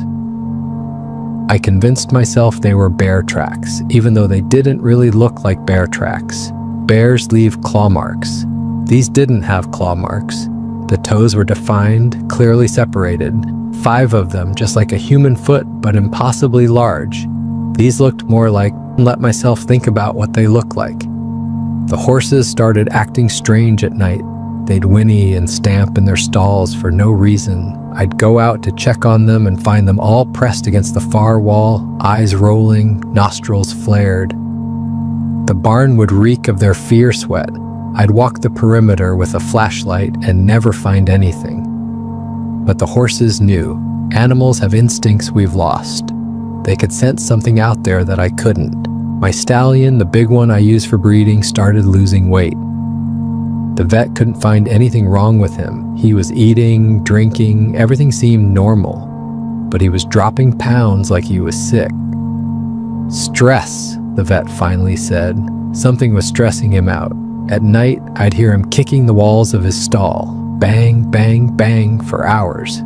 I convinced myself they were bear tracks, even though they didn't really look like bear tracks. Bears leave claw marks. These didn't have claw marks. The toes were defined, clearly separated. 5 of them, just like a human foot, but impossibly large. These looked more like, let myself think about what they look like. The horses started acting strange at night. They'd whinny and stamp in their stalls for no reason. I'd go out to check on them and find them all pressed against the far wall, eyes rolling, nostrils flared. The barn would reek of their fear sweat. I'd walk the perimeter with a flashlight and never find anything. But the horses knew. Animals have instincts we've lost. They could sense something out there that I couldn't. My stallion, the big one I use for breeding, started losing weight. The vet couldn't find anything wrong with him. He was eating, drinking, everything seemed normal. But he was dropping pounds like he was sick. Stress, the vet finally said. Something was stressing him out. At night, I'd hear him kicking the walls of his stall. Bang, bang, bang for hours.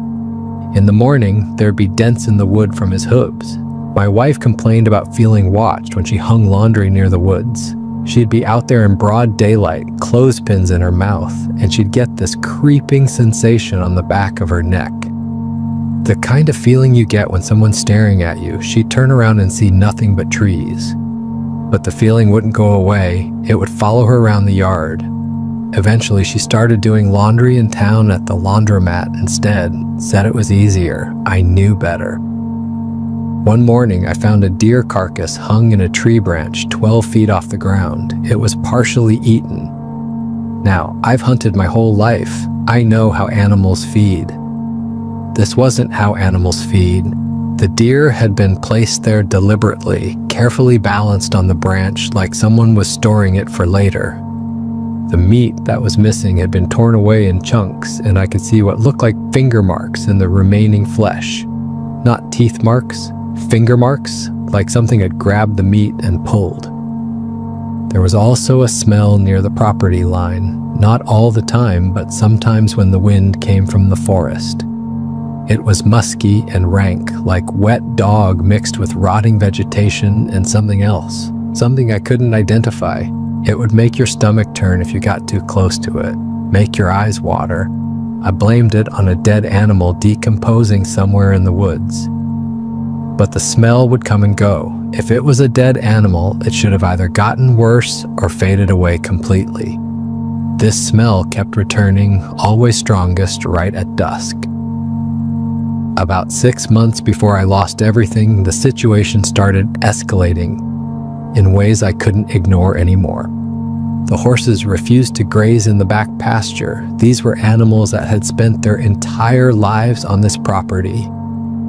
In the morning, there'd be dents in the wood from his hooves. My wife complained about feeling watched when she hung laundry near the woods. She'd be out there in broad daylight, clothespins in her mouth, and she'd get this creeping sensation on the back of her neck. The kind of feeling you get when someone's staring at you. She'd turn around and see nothing but trees. But the feeling wouldn't go away. It would follow her around the yard. Eventually, she started doing laundry in town at the laundromat instead. Said it was easier. I knew better. One morning, I found a deer carcass hung in a tree branch 12 feet off the ground. It was partially eaten. Now, I've hunted my whole life. I know how animals feed. This wasn't how animals feed. The deer had been placed there deliberately, carefully balanced on the branch like someone was storing it for later. The meat that was missing had been torn away in chunks, and I could see what looked like finger marks in the remaining flesh. Not teeth marks, finger marks, like something had grabbed the meat and pulled. There was also a smell near the property line, not all the time, but sometimes when the wind came from the forest. It was musky and rank, like wet dog mixed with rotting vegetation and something else, something I couldn't identify. It would make your stomach turn if you got too close to it, make your eyes water. I blamed it on a dead animal decomposing somewhere in the woods. But the smell would come and go. If it was a dead animal, it should have either gotten worse or faded away completely. This smell kept returning, always strongest right at dusk. About 6 months before I lost everything, the situation started escalating in ways I couldn't ignore anymore. The horses refused to graze in the back pasture. These were animals that had spent their entire lives on this property.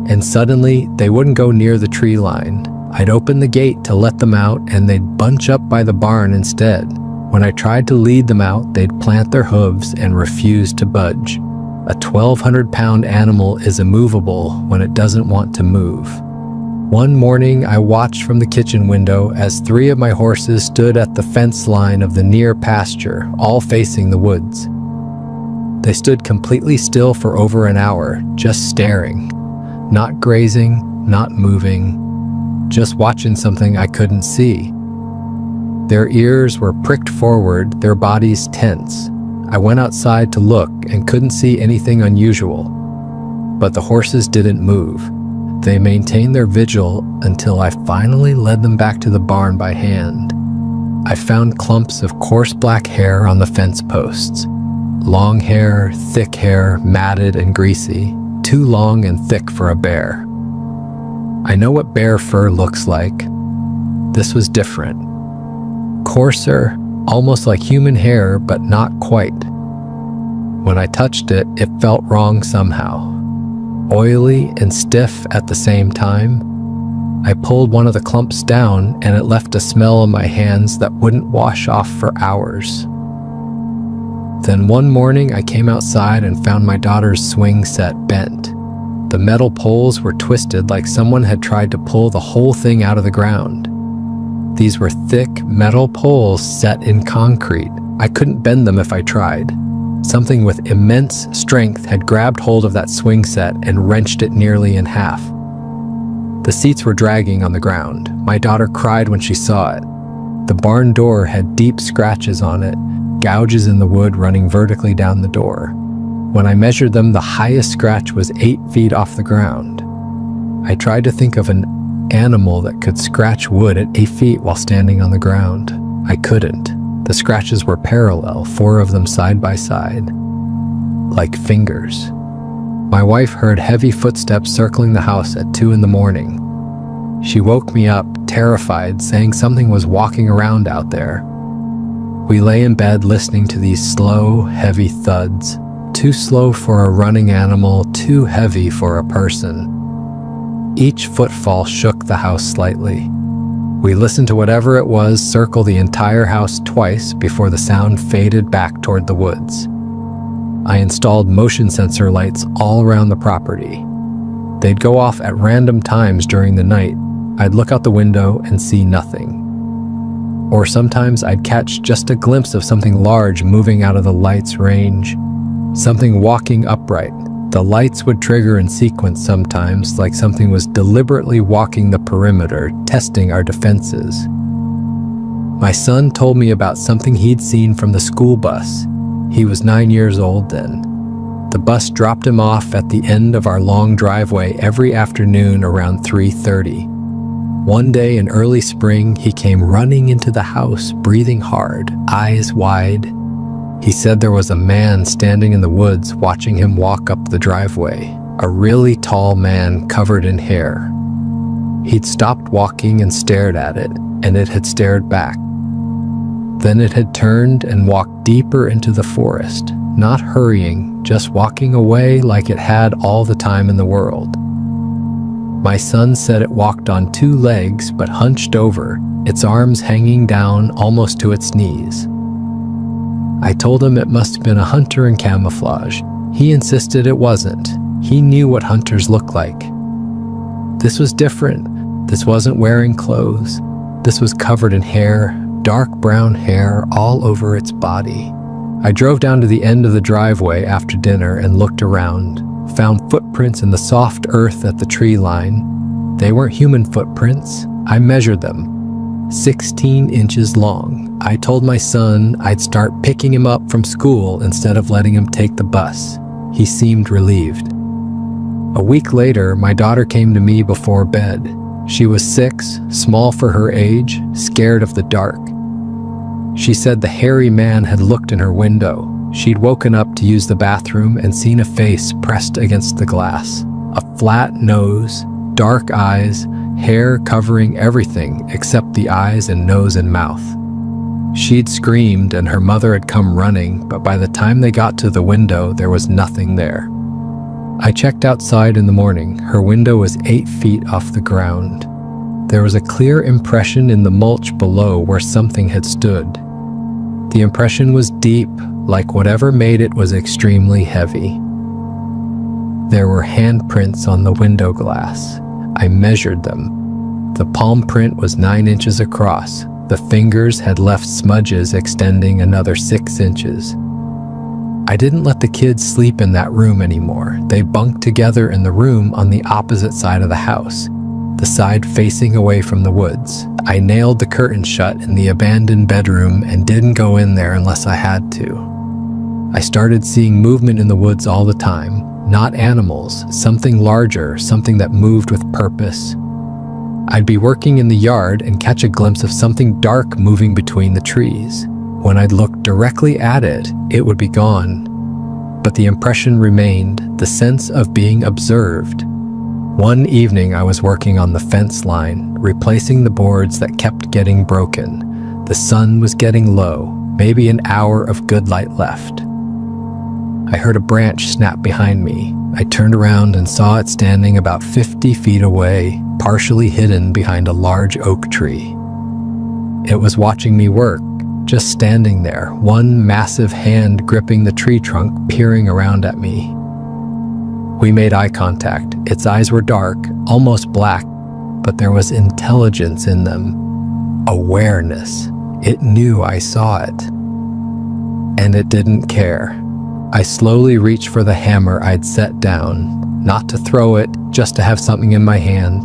And suddenly, they wouldn't go near the tree line. I'd open the gate to let them out, and they'd bunch up by the barn instead. When I tried to lead them out, they'd plant their hooves and refuse to budge. A 1,200-pound animal is immovable when it doesn't want to move. One morning, I watched from the kitchen window as 3 of my horses stood at the fence line of the near pasture, all facing the woods. They stood completely still for over an hour, just staring. Not grazing, not moving, just watching something I couldn't see. Their ears were pricked forward, their bodies tense. I went outside to look and couldn't see anything unusual. But the horses didn't move. They maintained their vigil until I finally led them back to the barn by hand. I found clumps of coarse black hair on the fence posts. Long hair, thick hair, matted and greasy, too long and thick for a bear. I know what bear fur looks like. This was different. Coarser, almost like human hair, but not quite. When I touched it, it felt wrong somehow. Oily and stiff at the same time. I pulled one of the clumps down and it left a smell on my hands that wouldn't wash off for hours. Then one morning I came outside and found my daughter's swing set bent. The metal poles were twisted like someone had tried to pull the whole thing out of the ground. These were thick metal poles set in concrete. I couldn't bend them if I tried. Something with immense strength had grabbed hold of that swing set and wrenched it nearly in half. The seats were dragging on the ground. My daughter cried when she saw it. The barn door had deep scratches on it, gouges in the wood running vertically down the door. When I measured them, the highest scratch was 8 feet off the ground. I tried to think of an animal that could scratch wood at 8 feet while standing on the ground. I couldn't. The scratches were parallel, 4 of them side by side, like fingers. My wife heard heavy footsteps circling the house at 2 a.m. She woke me up, terrified, saying something was walking around out there. We lay in bed listening to these slow, heavy thuds. Too slow for a running animal, too heavy for a person. Each footfall shook the house slightly. We listened to whatever it was circle the entire house twice before the sound faded back toward the woods. I installed motion sensor lights all around the property. They'd go off at random times during the night. I'd look out the window and see nothing. Or sometimes I'd catch just a glimpse of something large moving out of the light's range. Something walking upright. The lights would trigger in sequence sometimes, like something was deliberately walking the perimeter, testing our defenses. My son told me about something he'd seen from the school bus. He was 9 years old then. The bus dropped him off at the end of our long driveway every afternoon around 3:30. One day in early spring, he came running into the house, breathing hard, eyes wide. He said there was a man standing in the woods watching him walk up the driveway, a really tall man covered in hair. He'd stopped walking and stared at it, and it had stared back. Then it had turned and walked deeper into the forest, not hurrying, just walking away like it had all the time in the world. My son said it walked on 2 legs but hunched over, its arms hanging down almost to its knees. I told him it must have been a hunter in camouflage. He insisted it wasn't. He knew what hunters look like. This was different. This wasn't wearing clothes. This was covered in hair, dark brown hair all over its body. I drove down to the end of the driveway after dinner and looked around, found footprints in the soft earth at the tree line. They weren't human footprints. I measured them. 16 inches long. I told my son I'd start picking him up from school instead of letting him take the bus. He seemed relieved. A week later, my daughter came to me before bed. She was 6, small for her age, scared of the dark. She said the hairy man had looked in her window. She'd woken up to use the bathroom and seen a face pressed against the glass. A flat nose, dark eyes, hair covering everything except the eyes and nose and mouth. She'd screamed and her mother had come running, but by the time they got to the window, there was nothing there. I checked outside in the morning. Her window was 8 feet off the ground. There was a clear impression in the mulch below where something had stood. The impression was deep, like whatever made it was extremely heavy. There were handprints on the window glass. I measured them. The palm print was 9 inches across. The fingers had left smudges extending another 6 inches. I didn't let the kids sleep in that room anymore. They bunked together in the room on the opposite side of the house, the side facing away from the woods. I nailed the curtains shut in the abandoned bedroom and didn't go in there unless I had to. I started seeing movement in the woods all the time, not animals, something larger, something that moved with purpose. I'd be working in the yard and catch a glimpse of something dark moving between the trees. When I'd look directly at it, it would be gone. But the impression remained, the sense of being observed. One evening I was working on the fence line, replacing the boards that kept getting broken. The sun was getting low, maybe an hour of good light left. I heard a branch snap behind me. I turned around and saw it standing about 50 feet away, partially hidden behind a large oak tree. It was watching me work, just standing there, one massive hand gripping the tree trunk, peering around at me. We made eye contact. Its eyes were dark, almost black, but there was intelligence in them. Awareness. It knew I saw it. And it didn't care. I slowly reached for the hammer I'd set down, not to throw it, just to have something in my hand.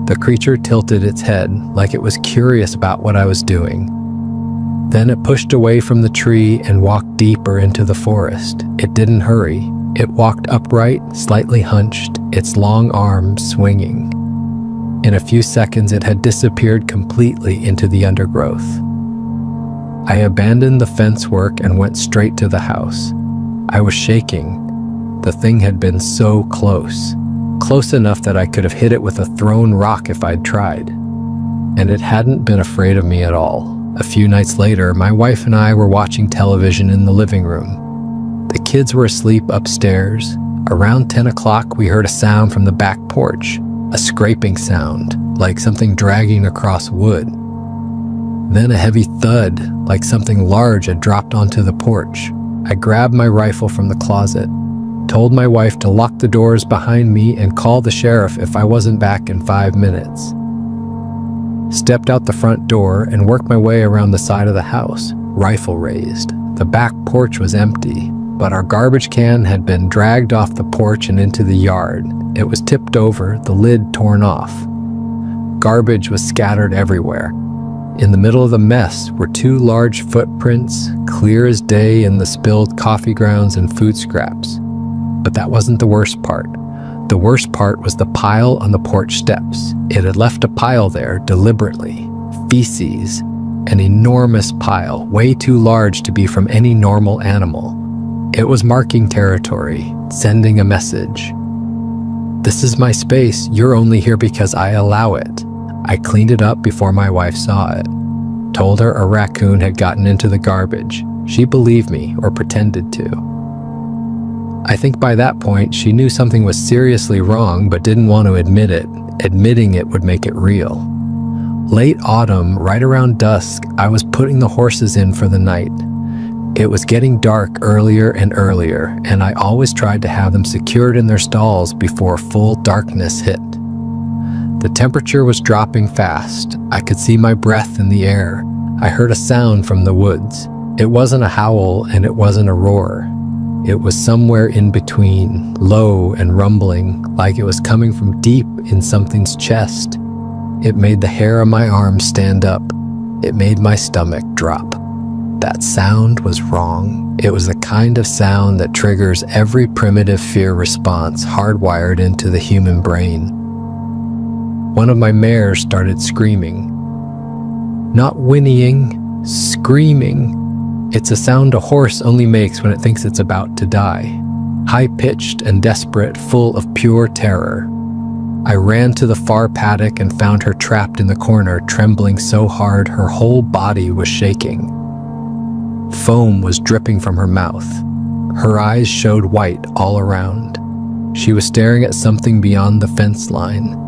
The creature tilted its head, like it was curious about what I was doing. Then it pushed away from the tree and walked deeper into the forest. It didn't hurry. It walked upright, slightly hunched, its long arms swinging. In a few seconds, it had disappeared completely into the undergrowth. I abandoned the fence work and went straight to the house. I was shaking. The thing had been so close. Close enough that I could have hit it with a thrown rock if I'd tried. And it hadn't been afraid of me at all. A few nights later, my wife and I were watching television in the living room. The kids were asleep upstairs. Around 10 o'clock, we heard a sound from the back porch, a scraping sound, like something dragging across wood. Then a heavy thud, like something large had dropped onto the porch. I grabbed my rifle from the closet, told my wife to lock the doors behind me and call the sheriff if I wasn't back in 5 minutes. Stepped out the front door and worked my way around the side of the house, rifle raised. The back porch was empty, but our garbage can had been dragged off the porch and into the yard. It was tipped over, the lid torn off. Garbage was scattered everywhere. In the middle of the mess were 2 large footprints, clear as day in the spilled coffee grounds and food scraps. But that wasn't the worst part. The worst part was the pile on the porch steps. It had left a pile there deliberately. Feces. An enormous pile, way too large to be from any normal animal. It was marking territory, sending a message. This is my space. You're only here because I allow it. I cleaned it up before my wife saw it. Told her a raccoon had gotten into the garbage. She believed me, or pretended to. I think by that point, she knew something was seriously wrong but didn't want to admit it. Admitting it would make it real. Late autumn, right around dusk, I was putting the horses in for the night. It was getting dark earlier and earlier, and I always tried to have them secured in their stalls before full darkness hit. The temperature was dropping fast. I could see my breath in the air. I heard a sound from the woods. It wasn't a howl and it wasn't a roar. It was somewhere in between, low and rumbling, like it was coming from deep in something's chest. It made the hair on my arm stand up. It made my stomach drop. That sound was wrong. It was the kind of sound that triggers every primitive fear response hardwired into the human brain. One of my mares started screaming. Not whinnying, screaming. It's a sound a horse only makes when it thinks it's about to die. High-pitched and desperate, full of pure terror. I ran to the far paddock and found her trapped in the corner, trembling so hard her whole body was shaking. Foam was dripping from her mouth. Her eyes showed white all around. She was staring at something beyond the fence line.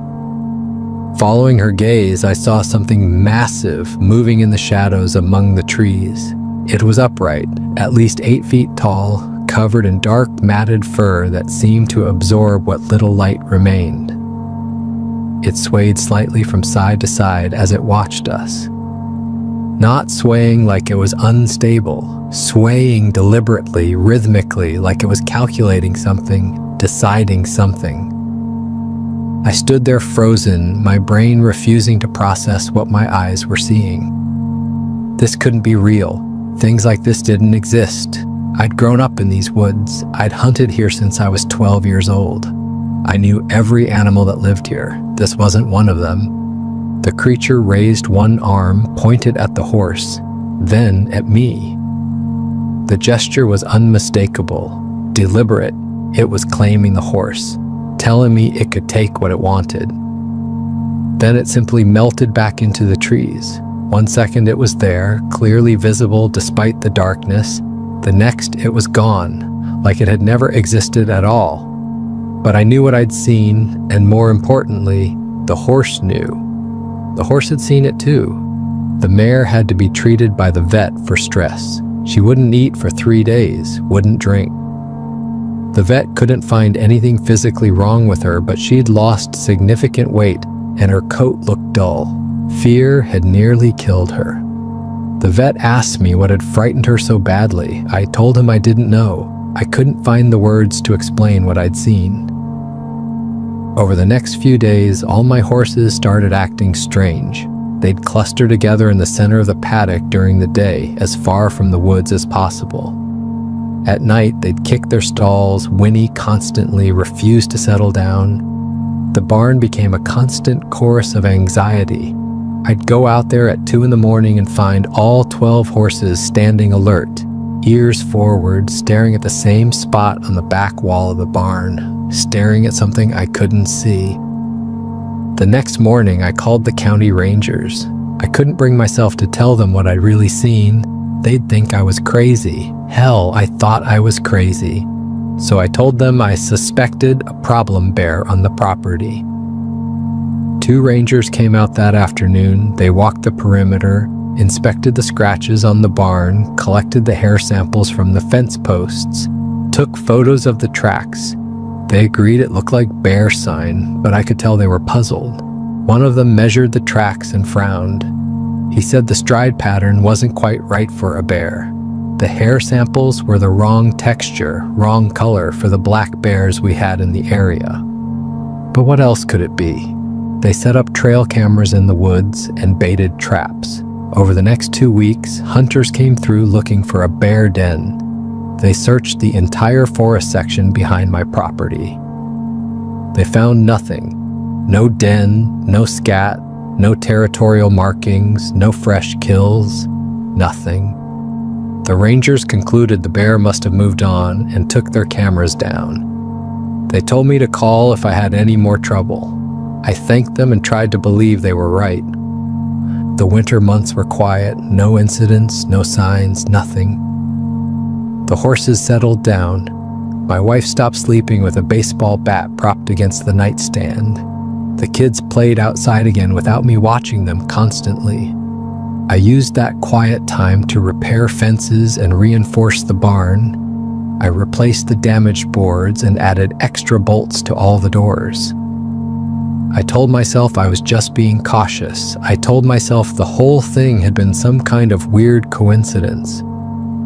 Following her gaze, I saw something massive moving in the shadows among the trees. It was upright, at least 8 feet tall, covered in dark, matted fur that seemed to absorb what little light remained. It swayed slightly from side to side as it watched us. Not swaying like it was unstable, swaying deliberately, rhythmically, like it was calculating something, deciding something. I stood there frozen, my brain refusing to process what my eyes were seeing. This couldn't be real. Things like this didn't exist. I'd grown up in these woods. I'd hunted here since I was 12 years old. I knew every animal that lived here. This wasn't one of them. The creature raised one arm, pointed at the horse, then at me. The gesture was unmistakable, deliberate. It was claiming the horse, telling me it could take what it wanted. Then it simply melted back into the trees. 1 second it was there, clearly visible despite the darkness. The next it was gone, like it had never existed at all. But I knew what I'd seen, and more importantly, the horse knew. The horse had seen it too. The mare had to be treated by the vet for stress. She wouldn't eat for 3 days, wouldn't drink. The vet couldn't find anything physically wrong with her, but she'd lost significant weight and her coat looked dull. Fear had nearly killed her. The vet asked me what had frightened her so badly. I told him I didn't know. I couldn't find the words to explain what I'd seen. Over the next few days, all my horses started acting strange. They'd cluster together in the center of the paddock during the day, as far from the woods as possible. At night, they'd kick their stalls, whinny constantly, refuse to settle down. The barn became a constant chorus of anxiety. I'd go out there at 2 a.m. and find all 12 horses standing alert, ears forward, staring at the same spot on the back wall of the barn, staring at something I couldn't see. The next morning, I called the county rangers. I couldn't bring myself to tell them what I'd really seen. They'd think I was crazy. Hell, I thought I was crazy. So I told them I suspected a problem bear on the property. 2 rangers came out that afternoon. They walked the perimeter, inspected the scratches on the barn, collected the hair samples from the fence posts, took photos of the tracks. They agreed it looked like bear sign, but I could tell they were puzzled. One of them measured the tracks and frowned. He said the stride pattern wasn't quite right for a bear. The hair samples were the wrong texture, wrong color for the black bears we had in the area. But what else could it be? They set up trail cameras in the woods and baited traps. Over the next 2 weeks, hunters came through looking for a bear den. They searched the entire forest section behind my property. They found nothing. No den, no scat, no territorial markings, no fresh kills, nothing. The rangers concluded the bear must have moved on and took their cameras down. They told me to call if I had any more trouble. I thanked them and tried to believe they were right. The winter months were quiet, no incidents, no signs, nothing. The horses settled down. My wife stopped sleeping with a baseball bat propped against the nightstand. The kids played outside again without me watching them constantly. I used that quiet time to repair fences and reinforce the barn. I replaced the damaged boards and added extra bolts to all the doors. I told myself I was just being cautious. I told myself the whole thing had been some kind of weird coincidence.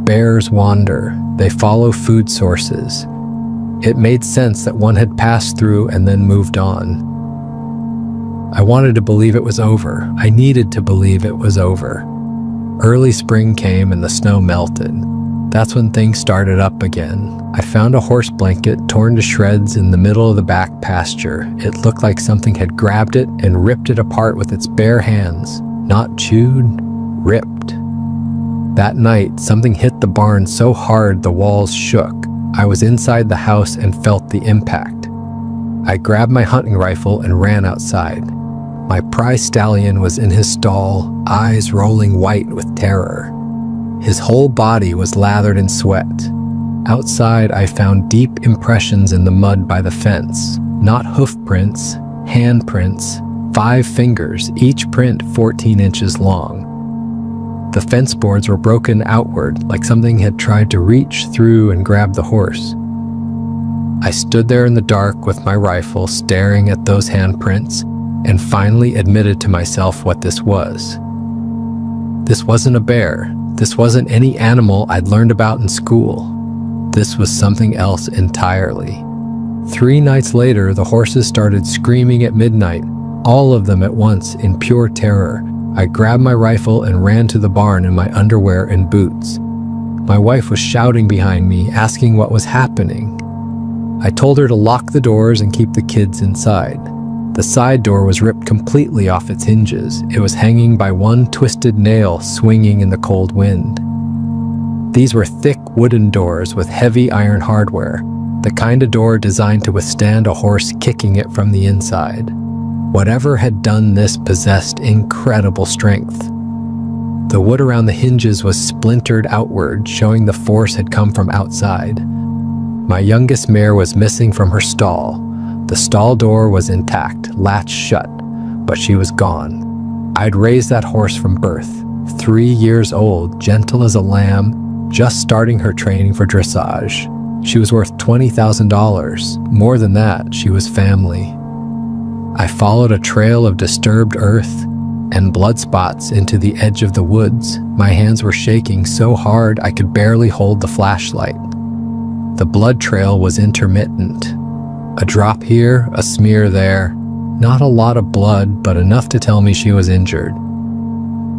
Bears wander. They follow food sources. It made sense that one had passed through and then moved on. I wanted to believe it was over. I needed to believe it was over. Early spring came and the snow melted. That's when things started up again. I found a horse blanket torn to shreds in the middle of the back pasture. It looked like something had grabbed it and ripped it apart with its bare hands. Not chewed, ripped. That night, something hit the barn so hard the walls shook. I was inside the house and felt the impact. I grabbed my hunting rifle and ran outside. My prize stallion was in his stall, eyes rolling white with terror. His whole body was lathered in sweat. Outside, I found deep impressions in the mud by the fence. Not hoof prints, hand prints, 5 fingers, each print 14 inches long. The fence boards were broken outward, like something had tried to reach through and grab the horse. I stood there in the dark with my rifle, staring at those handprints, and finally admitted to myself what this was. This wasn't a bear. This wasn't any animal I'd learned about in school. This was something else entirely. 3 nights later, the horses started screaming at midnight, all of them at once in pure terror. I grabbed my rifle and ran to the barn in my underwear and boots. My wife was shouting behind me, asking what was happening. I told her to lock the doors and keep the kids inside. The side door was ripped completely off its hinges. It was hanging by one twisted nail, swinging in the cold wind. These were thick wooden doors with heavy iron hardware, the kind of door designed to withstand a horse kicking it from the inside. Whatever had done this possessed incredible strength. The wood around the hinges was splintered outward, showing the force had come from outside. My youngest mare was missing from her stall. The stall door was intact, latched shut, but she was gone. I'd raised that horse from birth, 3 years old, gentle as a lamb, just starting her training for dressage. She was worth $20,000. More than that, she was family. I followed a trail of disturbed earth and blood spots into the edge of the woods. My hands were shaking so hard I could barely hold the flashlight. The blood trail was intermittent. A drop here, a smear there. Not a lot of blood, but enough to tell me she was injured.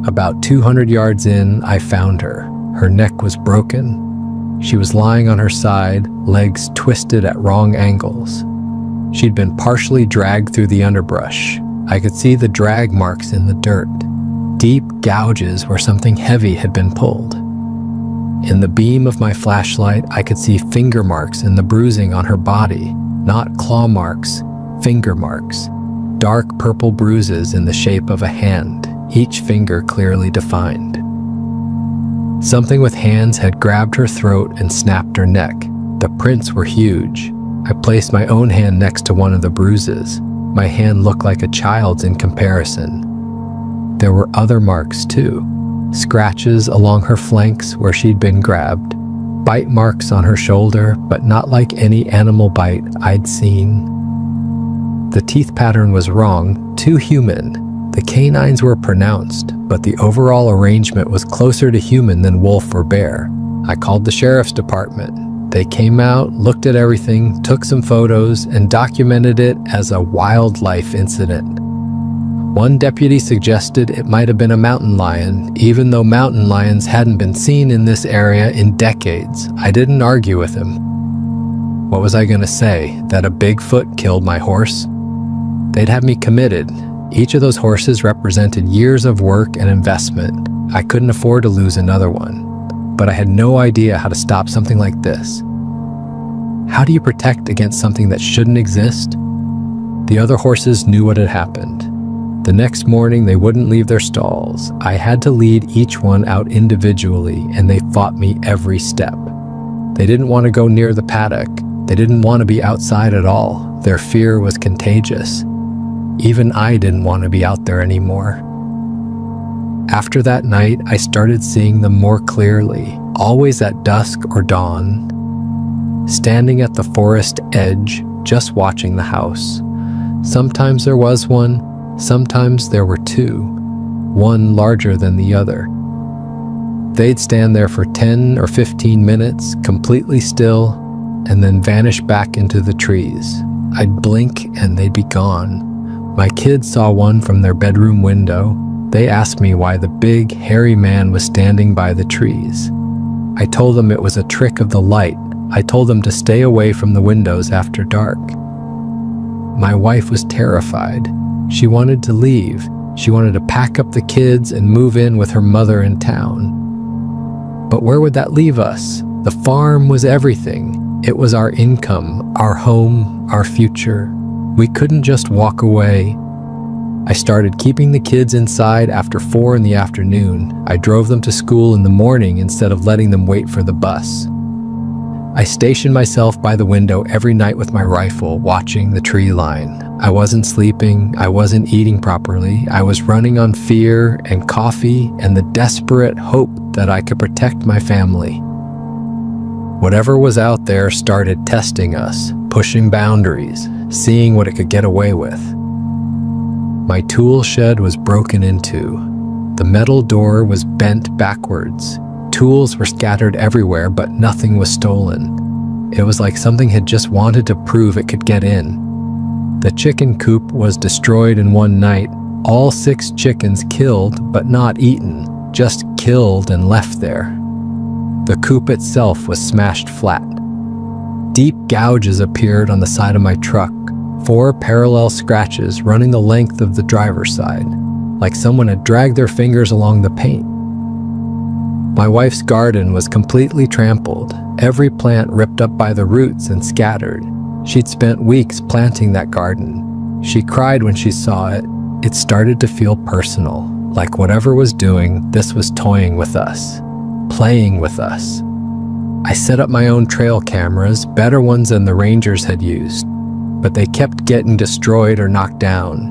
About 200 yards in, I found her. Her neck was broken. She was lying on her side, legs twisted at wrong angles. She'd been partially dragged through the underbrush. I could see the drag marks in the dirt, deep gouges where something heavy had been pulled. In the beam of my flashlight, I could see finger marks in the bruising on her body, not claw marks, finger marks, dark purple bruises in the shape of a hand, each finger clearly defined. Something with hands had grabbed her throat and snapped her neck. The prints were huge. I placed my own hand next to one of the bruises. My hand looked like a child's in comparison. There were other marks too. Scratches along her flanks where she'd been grabbed. Bite marks on her shoulder, but not like any animal bite I'd seen. The teeth pattern was wrong, too human. The canines were pronounced, but the overall arrangement was closer to human than wolf or bear. I called the sheriff's department. They came out, looked at everything, took some photos, and documented it as a wildlife incident. One deputy suggested it might have been a mountain lion, even though mountain lions hadn't been seen in this area in decades. I didn't argue with him. What was I going to say? That a Bigfoot killed my horse? They'd have me committed. Each of those horses represented years of work and investment. I couldn't afford to lose another one. But I had no idea how to stop something like this. How do you protect against something that shouldn't exist? The other horses knew what had happened. The next morning, they wouldn't leave their stalls. I had to lead each one out individually, and they fought me every step. They didn't want to go near the paddock. They didn't want to be outside at all. Their fear was contagious. Even I didn't want to be out there anymore. After that night, I started seeing them more clearly, always at dusk or dawn, standing at the forest edge, just watching the house. Sometimes there was one, sometimes there were two, one larger than the other. They'd stand there for 10 or 15 minutes, completely still, and then vanish back into the trees. I'd blink and they'd be gone. My kids saw one from their bedroom window. They asked me why the big, hairy man was standing by the trees. I told them it was a trick of the light. I told them to stay away from the windows after dark. My wife was terrified. She wanted to leave. She wanted to pack up the kids and move in with her mother in town. But where would that leave us? The farm was everything. It was our income, our home, our future. We couldn't just walk away. I started keeping the kids inside after 4 in the afternoon. I drove them to school in the morning instead of letting them wait for the bus. I stationed myself by the window every night with my rifle, watching the tree line. I wasn't sleeping, I wasn't eating properly, I was running on fear and coffee and the desperate hope that I could protect my family. Whatever was out there started testing us, pushing boundaries, seeing what it could get away with. My tool shed was broken into. The metal door was bent backwards. Tools were scattered everywhere, but nothing was stolen. It was like something had just wanted to prove it could get in. The chicken coop was destroyed in one night. All 6 chickens killed, but not eaten, just killed and left there. The coop itself was smashed flat. Deep gouges appeared on the side of my truck, 4 parallel scratches running the length of the driver's side, like someone had dragged their fingers along the paint. My wife's garden was completely trampled, every plant ripped up by the roots and scattered. She'd spent weeks planting that garden. She cried when she saw it. It started to feel personal, like whatever was doing this was toying with us, playing with us. I set up my own trail cameras, better ones than the rangers had used, but they kept getting destroyed or knocked down.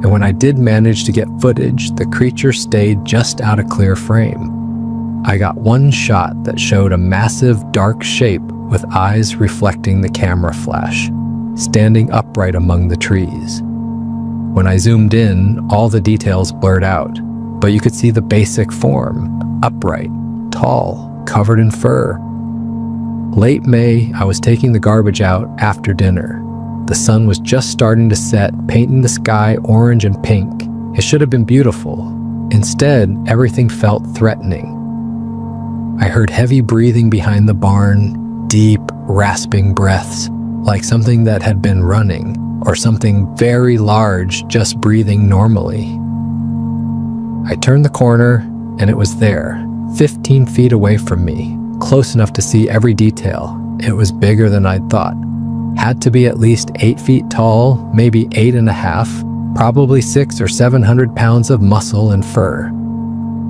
And when I did manage to get footage, the creature stayed just out of clear frame. I got one shot that showed a massive dark shape with eyes reflecting the camera flash, standing upright among the trees. When I zoomed in, all the details blurred out, but you could see the basic form, upright, tall, covered in fur. Late May, I was taking the garbage out after dinner. The sun was just starting to set, painting the sky orange and pink. It should have been beautiful. Instead, everything felt threatening. I heard heavy breathing behind the barn, deep, rasping breaths, like something that had been running, or something very large just breathing normally. I turned the corner, and it was there, 15 feet away from me, close enough to see every detail. It was bigger than I'd thought. Had to be at least 8 feet tall, maybe 8.5, probably 600 or 700 pounds of muscle and fur.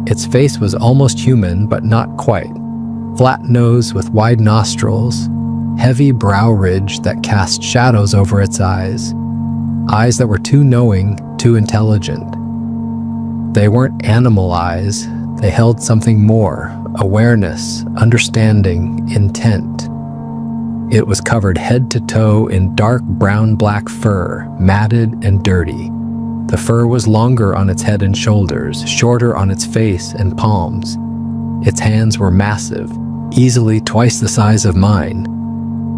Its face was almost human, but not quite. Flat nose with wide nostrils, heavy brow ridge that cast shadows over its eyes. Eyes that were too knowing, too intelligent. They weren't animal eyes. They held something more, awareness, understanding, intent. It was covered head to toe in dark brown-black fur, matted and dirty. The fur was longer on its head and shoulders, shorter on its face and palms. Its hands were massive, easily twice the size of mine.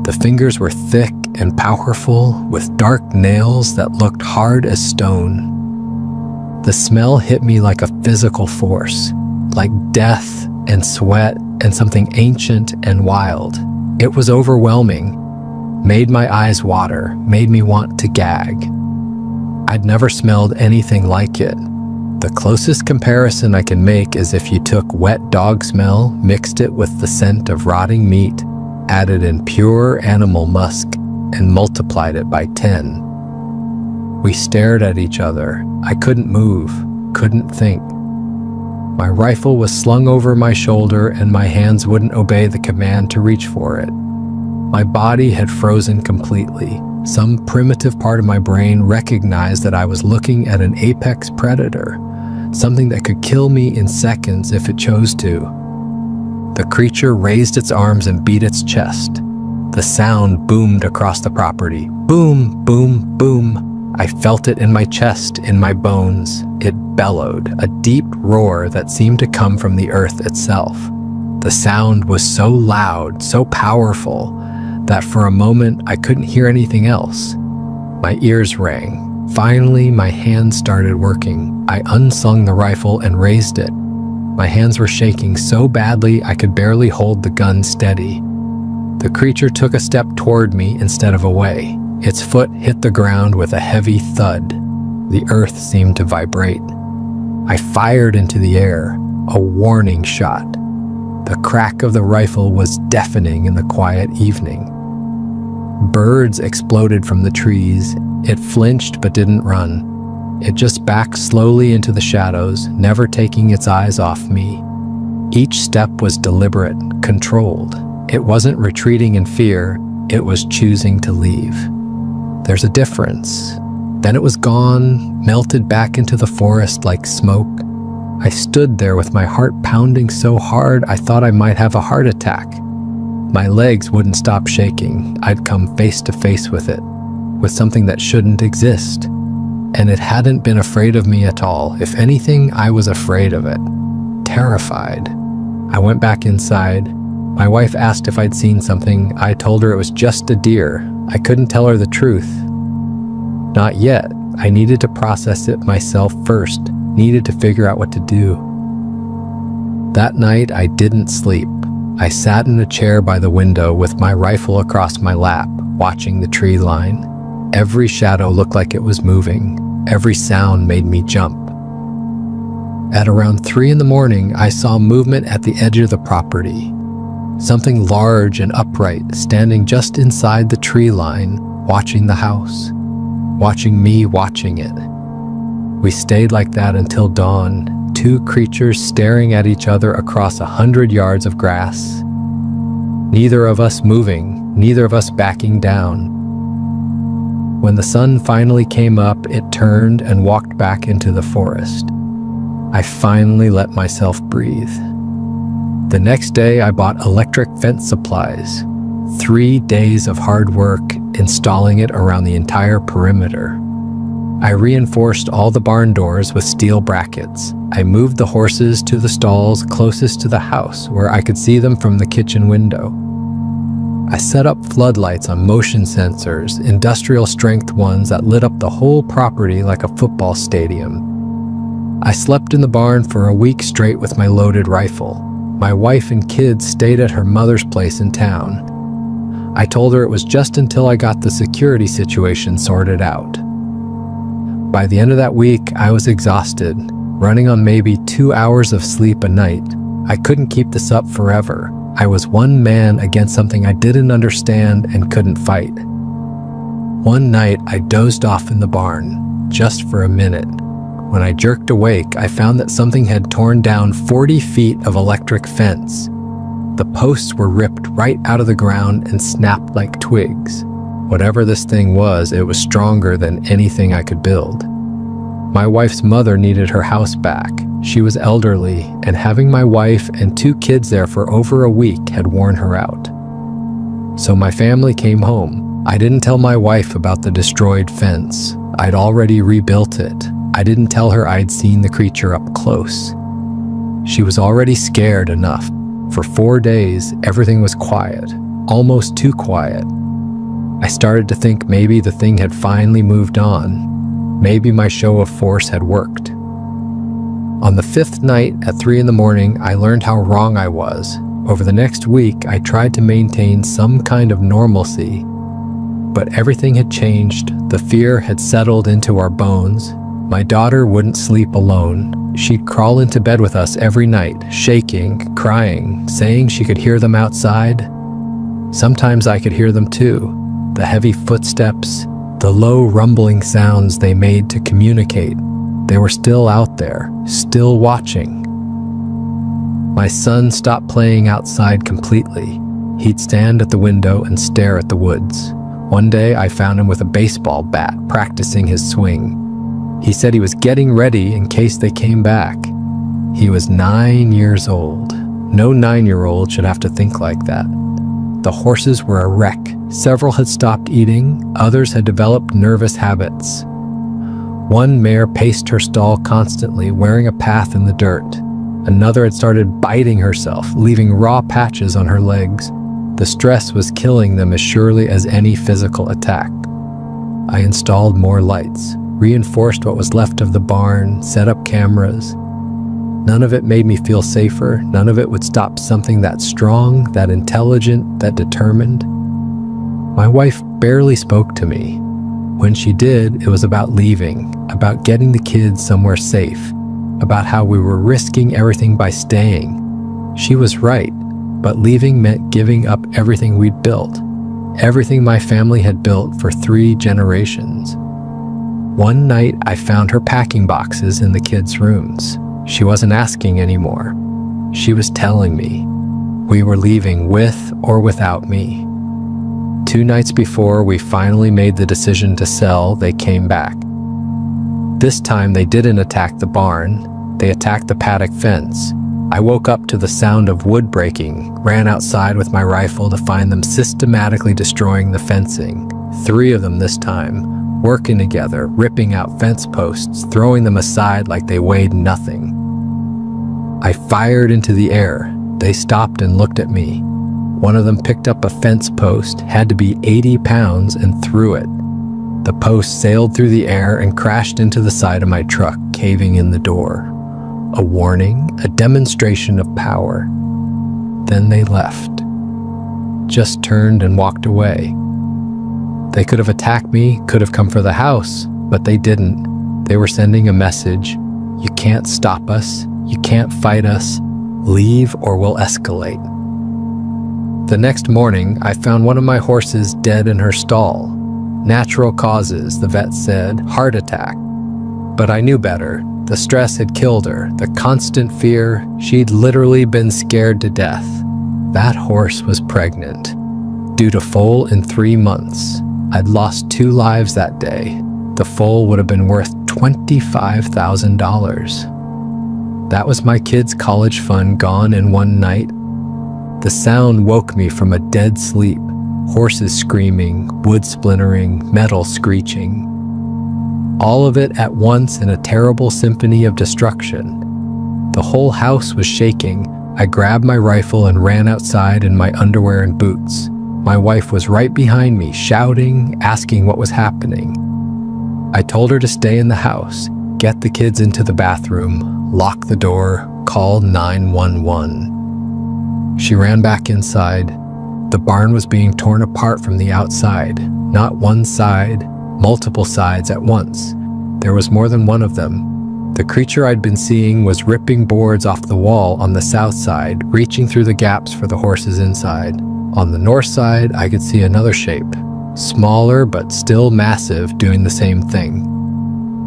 The fingers were thick and powerful, with dark nails that looked hard as stone. The smell hit me like a physical force, like death and sweat and something ancient and wild. It was overwhelming, made my eyes water, made me want to gag. I'd never smelled anything like it. The closest comparison I can make is if you took wet dog smell, mixed it with the scent of rotting meat, added in pure animal musk, and multiplied it by 10. We stared at each other. I couldn't move, couldn't think. My rifle was slung over my shoulder and my hands wouldn't obey the command to reach for it. My body had frozen completely. Some primitive part of my brain recognized that I was looking at an apex predator, something that could kill me in seconds if it chose to. The creature raised its arms and beat its chest. The sound boomed across the property. Boom, boom, boom. I felt it in my chest, in my bones. It bellowed, a deep roar that seemed to come from the earth itself. The sound was so loud, so powerful, that for a moment I couldn't hear anything else. My ears rang. Finally, my hands started working. I unslung the rifle and raised it. My hands were shaking so badly I could barely hold the gun steady. The creature took a step toward me instead of away. Its foot hit the ground with a heavy thud. The earth seemed to vibrate. I fired into the air, a warning shot. The crack of the rifle was deafening in the quiet evening. Birds exploded from the trees. It flinched but didn't run. It just backed slowly into the shadows, never taking its eyes off me. Each step was deliberate, controlled. It wasn't retreating in fear, it was choosing to leave. There's a difference. Then it was gone, melted back into the forest like smoke. I stood there with my heart pounding so hard I thought I might have a heart attack. My legs wouldn't stop shaking. I'd come face to face with it, with something that shouldn't exist. And it hadn't been afraid of me at all. If anything, I was afraid of it. Terrified. I went back inside. My wife asked if I'd seen something. I told her it was just a deer. I couldn't tell her the truth. Not yet. I needed to process it myself first. Needed to figure out what to do. That night, I didn't sleep. I sat in a chair by the window with my rifle across my lap, watching the tree line. Every shadow looked like it was moving. Every sound made me jump. At around 3 a.m, I saw movement at the edge of the property. Something large and upright standing just inside the tree line, watching the house. Watching me watching it. We stayed like that until dawn, 2 creatures staring at each other across 100 yards of grass. Neither of us moving, neither of us backing down. When the sun finally came up, it turned and walked back into the forest. I finally let myself breathe. The next day, I bought electric fence supplies. 3 days of hard work installing it around the entire perimeter. I reinforced all the barn doors with steel brackets. I moved the horses to the stalls closest to the house where I could see them from the kitchen window. I set up floodlights on motion sensors, industrial strength ones that lit up the whole property like a football stadium. I slept in the barn for a week straight with my loaded rifle. My wife and kids stayed at her mother's place in town. I told her it was just until I got the security situation sorted out. By the end of that week, I was exhausted, running on maybe 2 hours of sleep a night. I couldn't keep this up forever. I was one man against something I didn't understand and couldn't fight. One night, I dozed off in the barn, just for a minute. When I jerked awake, I found that something had torn down 40 feet of electric fence. The posts were ripped right out of the ground and snapped like twigs. Whatever this thing was, it was stronger than anything I could build. My wife's mother needed her house back. She was elderly, and having my wife and 2 kids there for over a week had worn her out. So my family came home. I didn't tell my wife about the destroyed fence. I'd already rebuilt it. I didn't tell her I'd seen the creature up close. She was already scared enough. For 4 days, everything was quiet, almost too quiet. I started to think maybe the thing had finally moved on. Maybe my show of force had worked. On the 5th night at 3 a.m, I learned how wrong I was. Over the next week, I tried to maintain some kind of normalcy, but everything had changed. The fear had settled into our bones. My daughter wouldn't sleep alone. She'd crawl into bed with us every night, shaking, crying, saying she could hear them outside. Sometimes I could hear them too. The heavy footsteps, the low rumbling sounds they made to communicate. They were still out there, still watching. My son stopped playing outside completely. He'd stand at the window and stare at the woods. One day I found him with a baseball bat, practicing his swing. He said he was getting ready in case they came back. He was 9 years old. No 9-year-old should have to think like that. The horses were a wreck. Several had stopped eating, others had developed nervous habits. One mare paced her stall constantly, wearing a path in the dirt. Another had started biting herself, leaving raw patches on her legs. The stress was killing them as surely as any physical attack. I installed more lights, reinforced what was left of the barn, set up cameras. None of it made me feel safer. None of it would stop something that strong, that intelligent, that determined. My wife barely spoke to me. When she did, it was about leaving, about getting the kids somewhere safe, about how we were risking everything by staying. She was right, but leaving meant giving up everything we'd built. everything my family had built for 3 generations. One night, I found her packing boxes in the kids' rooms. She wasn't asking anymore. She was telling me. We were leaving with or without me. 2 nights before we finally made the decision to sell, they came back. This time they didn't attack the barn, they attacked the paddock fence. I woke up to the sound of wood breaking, ran outside with my rifle to find them systematically destroying the fencing. 3 of them this time, working together, ripping out fence posts, throwing them aside like they weighed nothing. I fired into the air. They stopped and looked at me. One of them picked up a fence post, had to be 80 pounds, and threw it. The post sailed through the air and crashed into the side of my truck, caving in the door. A warning, a demonstration of power. Then they left. Just turned and walked away. They could have attacked me, could have come for the house, but they didn't. They were sending a message. You can't stop us. You can't fight us. Leave or we'll escalate. The next morning, I found one of my horses dead in her stall. Natural causes, the vet said, heart attack. But I knew better. The stress had killed her, the constant fear, she'd literally been scared to death. That horse was pregnant. Due to foal in 3 months. I'd lost 2 lives that day. The foal would have been worth $25,000. That was my kids' college fund gone in one night. The sound woke me from a dead sleep. Horses screaming, wood splintering, metal screeching. All of it at once in a terrible symphony of destruction. The whole house was shaking. I grabbed my rifle and ran outside in my underwear and boots. My wife was right behind me, shouting, asking what was happening. I told her to stay in the house, get the kids into the bathroom, lock the door, call 911. She ran back inside. The barn was being torn apart from the outside. Not one side, multiple sides at once. There was more than one of them. The creature I'd been seeing was ripping boards off the wall on the south side, reaching through the gaps for the horses inside. On the north side, I could see another shape. Smaller but still massive, doing the same thing.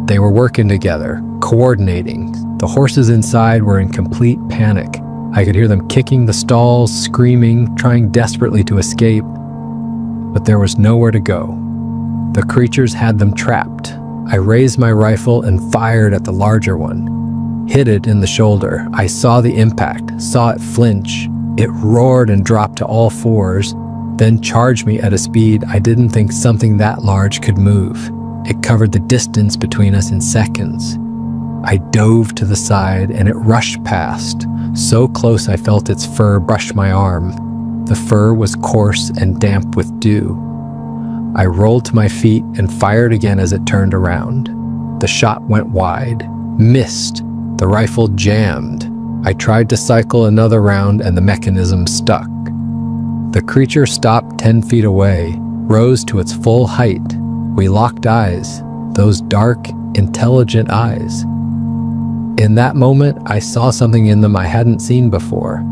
They were working together, coordinating. The horses inside were in complete panic. I could hear them kicking the stalls, screaming, trying desperately to escape. But there was nowhere to go. The creatures had them trapped. I raised my rifle and fired at the larger one. Hit it in the shoulder. I saw the impact, saw it flinch. It roared and dropped to all fours, then charged me at a speed I didn't think something that large could move. It covered the distance between us in seconds. I dove to the side and it rushed past, so close I felt its fur brush my arm. The fur was coarse and damp with dew. I rolled to my feet and fired again as it turned around. The shot went wide, missed. The rifle jammed. I tried to cycle another round and the mechanism stuck. The creature stopped 10 feet away, rose to its full height. We locked eyes, those dark, intelligent eyes. In that moment, I saw something in them I hadn't seen before.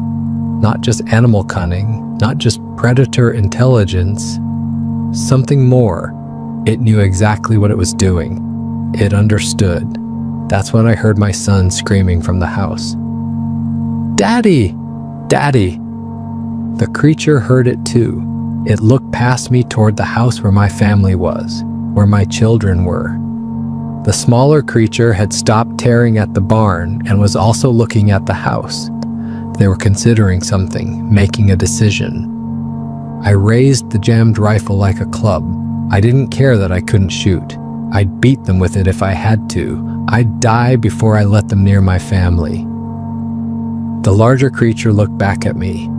Not just animal cunning, not just predator intelligence. Something more. It knew exactly what it was doing. It understood. That's when I heard my son screaming from the house. "Daddy! Daddy!" The creature heard it too. It looked past me toward the house where my family was, where my children were. The smaller creature had stopped tearing at the barn and was also looking at the house. They were considering something, making a decision. I raised the jammed rifle like a club. I didn't care that I couldn't shoot. I'd beat them with it if I had to. I'd die before I let them near my family. The larger creature looked back at me.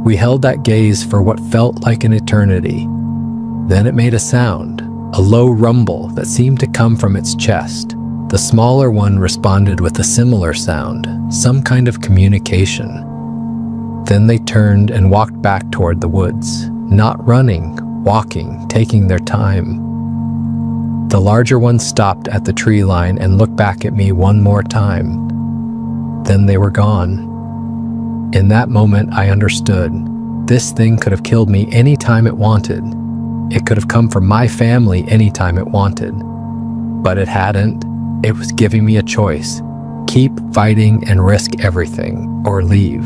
We held that gaze for what felt like an eternity. Then it made a sound, a low rumble that seemed to come from its chest. The smaller one responded with a similar sound, some kind of communication. Then they turned and walked back toward the woods, not running, walking, taking their time. The larger one stopped at the tree line and looked back at me one more time. Then they were gone. In that moment, I understood. This thing could have killed me anytime it wanted. It could have come for my family anytime it wanted. But it hadn't. It was giving me a choice. Keep fighting and risk everything, or leave.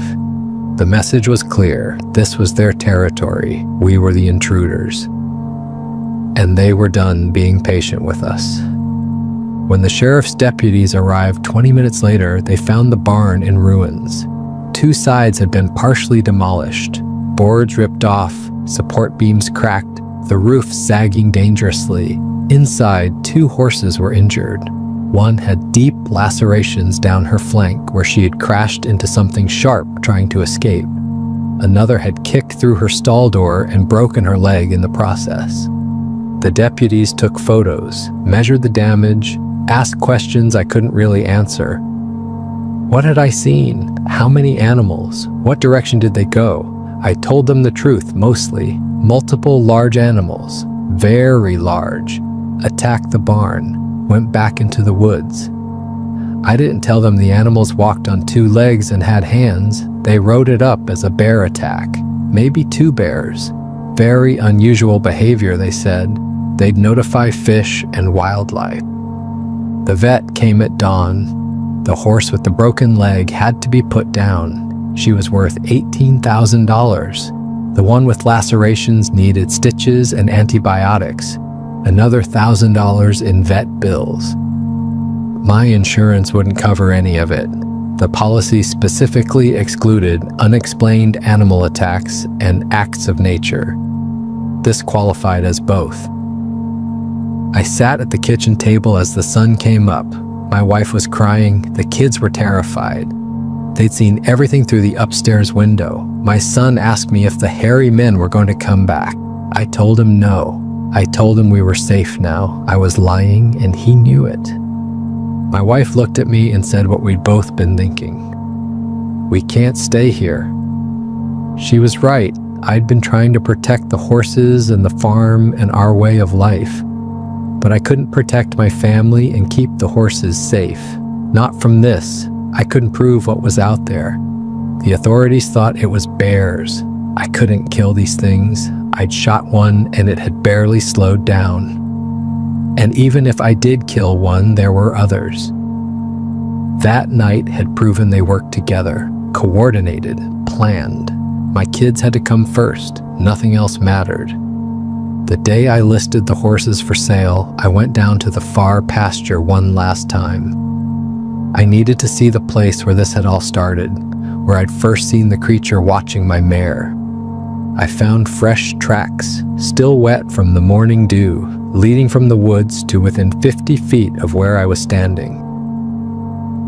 The message was clear. This was their territory. We were the intruders. And they were done being patient with us. When the sheriff's deputies arrived 20 minutes later, they found the barn in ruins. 2 sides had been partially demolished, boards ripped off, support beams cracked, the roof sagging dangerously. Inside, 2 horses were injured. One had deep lacerations down her flank where she had crashed into something sharp trying to escape. Another had kicked through her stall door and broken her leg in the process. The deputies took photos, measured the damage, asked questions I couldn't really answer. What had I seen? How many animals? What direction did they go? I told them the truth, mostly. Multiple large animals, very large, attacked the barn, went back into the woods. I didn't tell them the animals walked on 2 legs and had hands. They wrote it up as a bear attack, maybe 2 bears. Very unusual behavior, they said. They'd notify fish and wildlife. The vet came at dawn. The horse with the broken leg had to be put down. She was worth $18,000. The one with lacerations needed stitches and antibiotics. Another $1,000 in vet bills. My insurance wouldn't cover any of it. The policy specifically excluded unexplained animal attacks and acts of nature. This qualified as both. I sat at the kitchen table as the sun came up. My wife was crying. The kids were terrified. They'd seen everything through the upstairs window. My son asked me if the hairy men were going to come back. I told him no. I told him we were safe now. I was lying, and he knew it. My wife looked at me and said what we'd both been thinking. We can't stay here. She was right. I'd been trying to protect the horses and the farm and our way of life. But I couldn't protect my family and keep the horses safe. Not from this. I couldn't prove what was out there. The authorities thought it was bears. I couldn't kill these things. I'd shot one and it had barely slowed down. And even if I did kill one, there were others. That night had proven they worked together, coordinated, planned. My kids had to come first. Nothing else mattered. The day I listed the horses for sale, I went down to the far pasture one last time. I needed to see the place where this had all started, where I'd first seen the creature watching my mare. I found fresh tracks, still wet from the morning dew, leading from the woods to within 50 feet of where I was standing.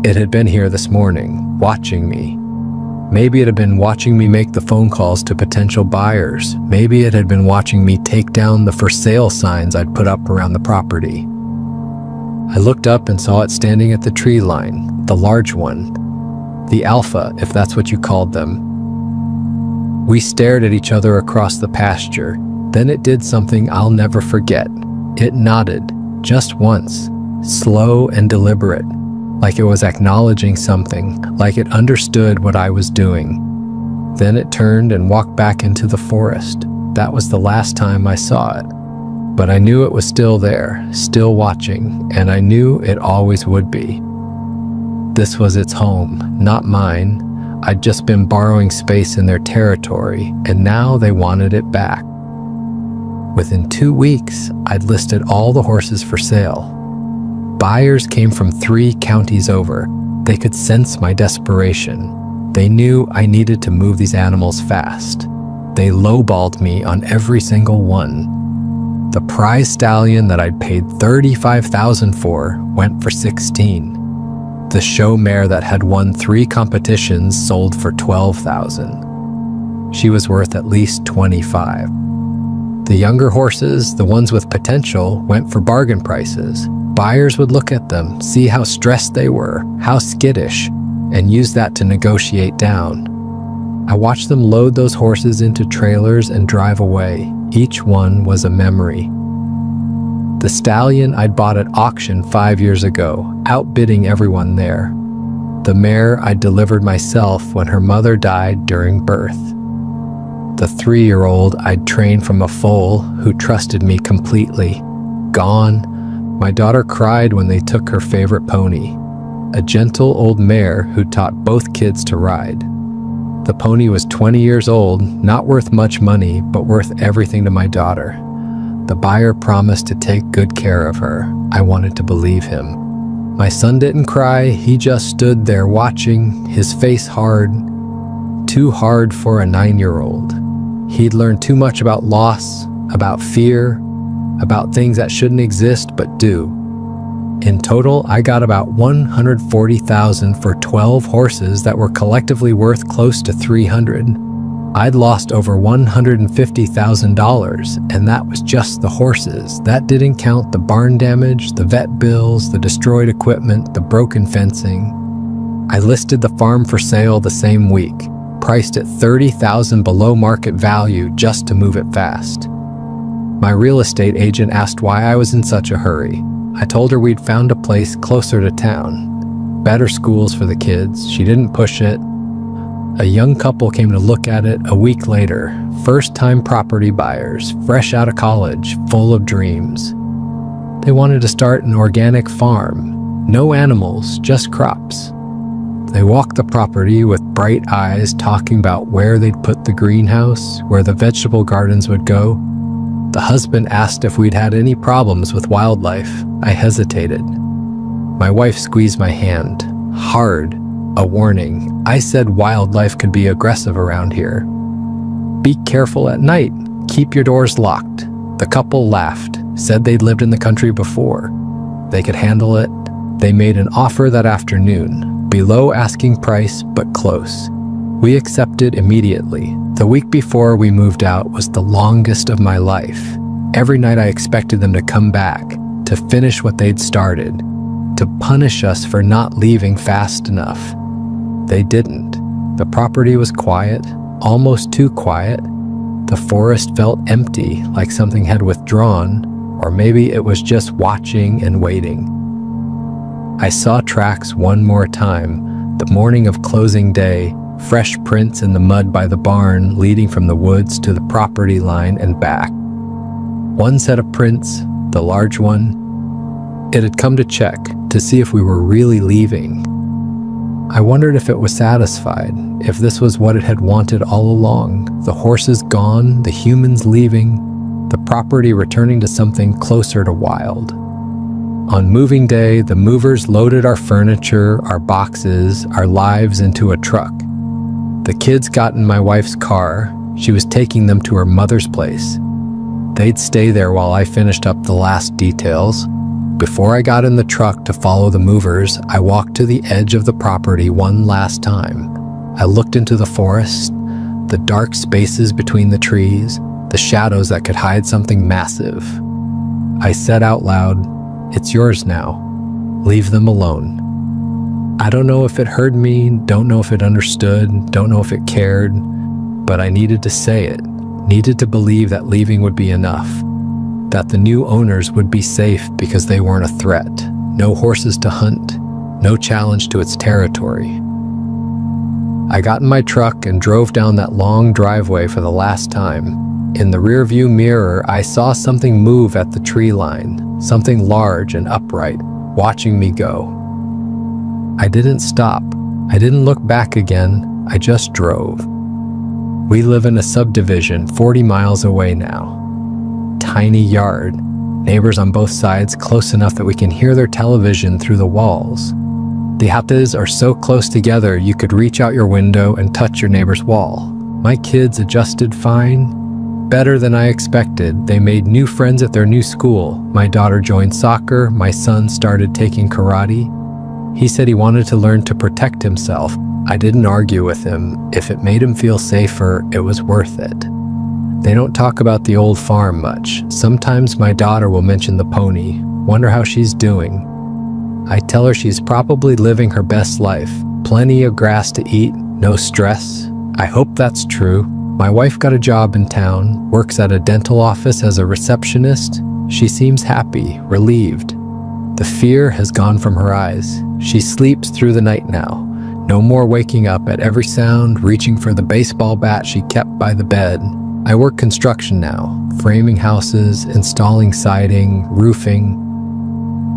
It had been here this morning, watching me. Maybe it had been watching me make the phone calls to potential buyers. Maybe it had been watching me take down the for sale signs I'd put up around the property. I looked up and saw it standing at the tree line, the large one, the alpha, if that's what you called them. We stared at each other across the pasture. Then it did something I'll never forget. It nodded, just once, slow and deliberate, like it was acknowledging something, like it understood what I was doing. Then it turned and walked back into the forest. That was the last time I saw it. But I knew it was still there, still watching, and I knew it always would be. This was its home, not mine. I'd just been borrowing space in their territory, and now they wanted it back. Within 2 weeks, I'd listed all the horses for sale. Buyers came from 3 counties over. They could sense my desperation. They knew I needed to move these animals fast. They lowballed me on every single one. The prize stallion that I'd paid $35,000 for went for $16,000. The show mare that had won 3 competitions sold for $12,000. She was worth at least $25,000. The younger horses, the ones with potential, went for bargain prices. Buyers would look at them, see how stressed they were, how skittish, and use that to negotiate down. I watched them load those horses into trailers and drive away. Each one was a memory. The stallion I'd bought at auction 5 years ago, outbidding everyone there. The mare I delivered myself when her mother died during birth. The 3-year-old I'd trained from a foal who trusted me completely. Gone. My daughter cried when they took her favorite pony, a gentle old mare who taught both kids to ride. The pony was 20 years old, not worth much money, but worth everything to my daughter. The buyer promised to take good care of her. I wanted to believe him. My son didn't cry, he just stood there watching, his face hard. Too hard for a 9-year-old. He'd learned too much about loss, about fear, about things that shouldn't exist but do. In total, I got about $140,000 for 12 horses that were collectively worth close to $300,000. I'd lost over $150,000, and that was just the horses. That didn't count the barn damage, the vet bills, the destroyed equipment, the broken fencing. I listed the farm for sale the same week, priced at $30,000 below market value just to move it fast. My real estate agent asked why I was in such a hurry. I told her we'd found a place closer to town. Better schools for the kids. She didn't push it. A young couple came to look at it a week later. First-time property buyers, fresh out of college, full of dreams. They wanted to start an organic farm. No animals, just crops. They walked the property with bright eyes, talking about where they'd put the greenhouse, where the vegetable gardens would go. The husband asked if we'd had any problems with wildlife. I hesitated. My wife squeezed my hand, hard, a warning. I said wildlife could be aggressive around here. Be careful at night. Keep your doors locked. The couple laughed, said they'd lived in the country before. They could handle it. They made an offer that afternoon, below asking price, but close. We accepted immediately. The week before we moved out was the longest of my life. Every night I expected them to come back, to finish what they'd started, to punish us for not leaving fast enough. They didn't. The property was quiet, almost too quiet. The forest felt empty, like something had withdrawn, or maybe it was just watching and waiting. I saw tracks one more time, the morning of closing day, fresh prints in the mud by the barn leading from the woods to the property line and back. One set of prints, the large one, it had come to check, to see if we were really leaving. I wondered if it was satisfied, if this was what it had wanted all along, the horses gone, the humans leaving, the property returning to something closer to wild. On moving day, the movers loaded our furniture, our boxes, our lives into a truck. The kids got in my wife's car. She was taking them to her mother's place. They'd stay there while I finished up the last details. Before I got in the truck to follow the movers, I walked to the edge of the property one last time. I looked into the forest, the dark spaces between the trees, the shadows that could hide something massive. I said out loud, "It's yours now. Leave them alone." I don't know if it heard me, don't know if it understood, don't know if it cared, but I needed to say it, needed to believe that leaving would be enough, that the new owners would be safe because they weren't a threat, no horses to hunt, no challenge to its territory. I got in my truck and drove down that long driveway for the last time. In the rearview mirror, I saw something move at the tree line, something large and upright, watching me go. I didn't stop. I didn't look back again. I just drove. We live in a subdivision 40 miles away now. Tiny yard, neighbors on both sides close enough that we can hear their television through the walls. The houses are so close together you could reach out your window and touch your neighbor's wall. My kids adjusted fine, better than I expected. They made new friends at their new school. My daughter joined soccer, my son started taking karate. He said he wanted to learn to protect himself. I didn't argue with him. If it made him feel safer, it was worth it. They don't talk about the old farm much. Sometimes my daughter will mention the pony, wonder how she's doing. I tell her she's probably living her best life. Plenty of grass to eat, no stress. I hope that's true. My wife got a job in town, works at a dental office as a receptionist. She seems happy, relieved. The fear has gone from her eyes. She sleeps through the night now. No more waking up at every sound, reaching for the baseball bat she kept by the bed. I work construction now, framing houses, installing siding, roofing.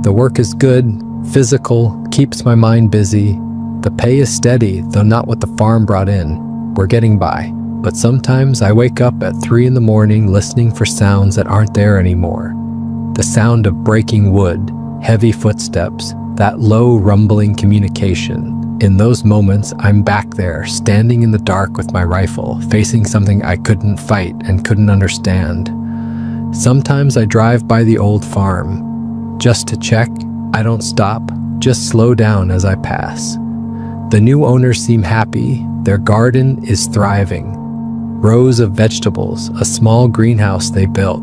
The work is good, physical, keeps my mind busy. The pay is steady, though not what the farm brought in. We're getting by. But sometimes I wake up at 3 in the morning listening for sounds that aren't there anymore. The sound of breaking wood, heavy footsteps, that low rumbling communication. In those moments, I'm back there, standing in the dark with my rifle, facing something I couldn't fight and couldn't understand. Sometimes I drive by the old farm. Just to check, I don't stop, just slow down as I pass. The new owners seem happy. Their garden is thriving. Rows of vegetables, a small greenhouse they built.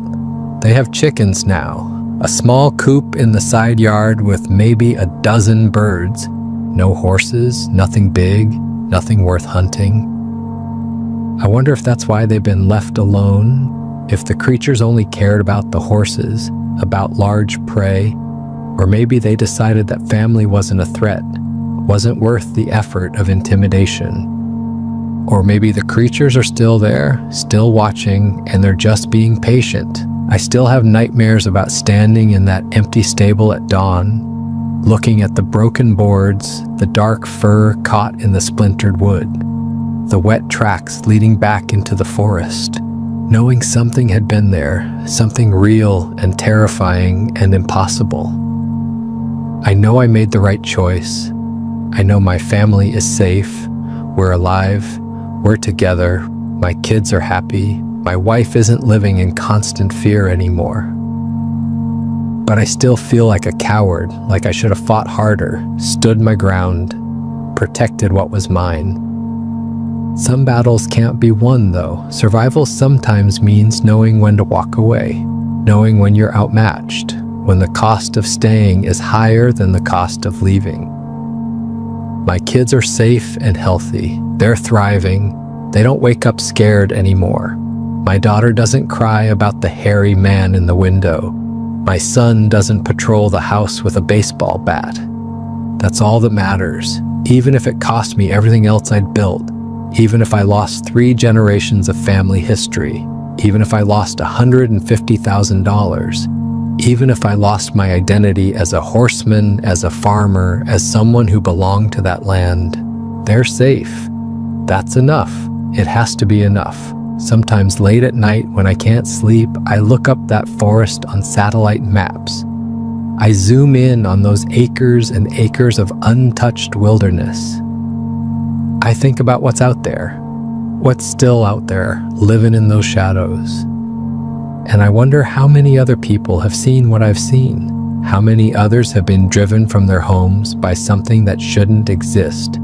They have chickens now, a small coop in the side yard with maybe a dozen birds. No horses, nothing big, nothing worth hunting. I wonder if that's why they've been left alone, if the creatures only cared about the horses, about large prey, or maybe they decided that family wasn't a threat, wasn't worth the effort of intimidation. Or maybe the creatures are still there, still watching, and they're just being patient. I still have nightmares about standing in that empty stable at dawn, looking at the broken boards, the dark fur caught in the splintered wood, the wet tracks leading back into the forest, knowing something had been there, something real and terrifying and impossible. I know I made the right choice. I know my family is safe. We're alive. We're together. My kids are happy. My wife isn't living in constant fear anymore. But I still feel like a coward, like I should have fought harder, stood my ground, protected what was mine. Some battles can't be won, though. Survival sometimes means knowing when to walk away, knowing when you're outmatched, when the cost of staying is higher than the cost of leaving. My kids are safe and healthy. They're thriving. They don't wake up scared anymore. My daughter doesn't cry about the hairy man in the window. My son doesn't patrol the house with a baseball bat. That's all that matters, even if it cost me everything else I'd built, even if I lost 3 generations of family history, even if I lost $150,000, even if I lost my identity as a horseman, as a farmer, as someone who belonged to that land. They're safe. That's enough. It has to be enough. Sometimes late at night when I can't sleep, I look up that forest on satellite maps. I zoom in on those acres and acres of untouched wilderness. I think about what's out there, what's still out there, living in those shadows. And I wonder how many other people have seen what I've seen, how many others have been driven from their homes by something that shouldn't exist,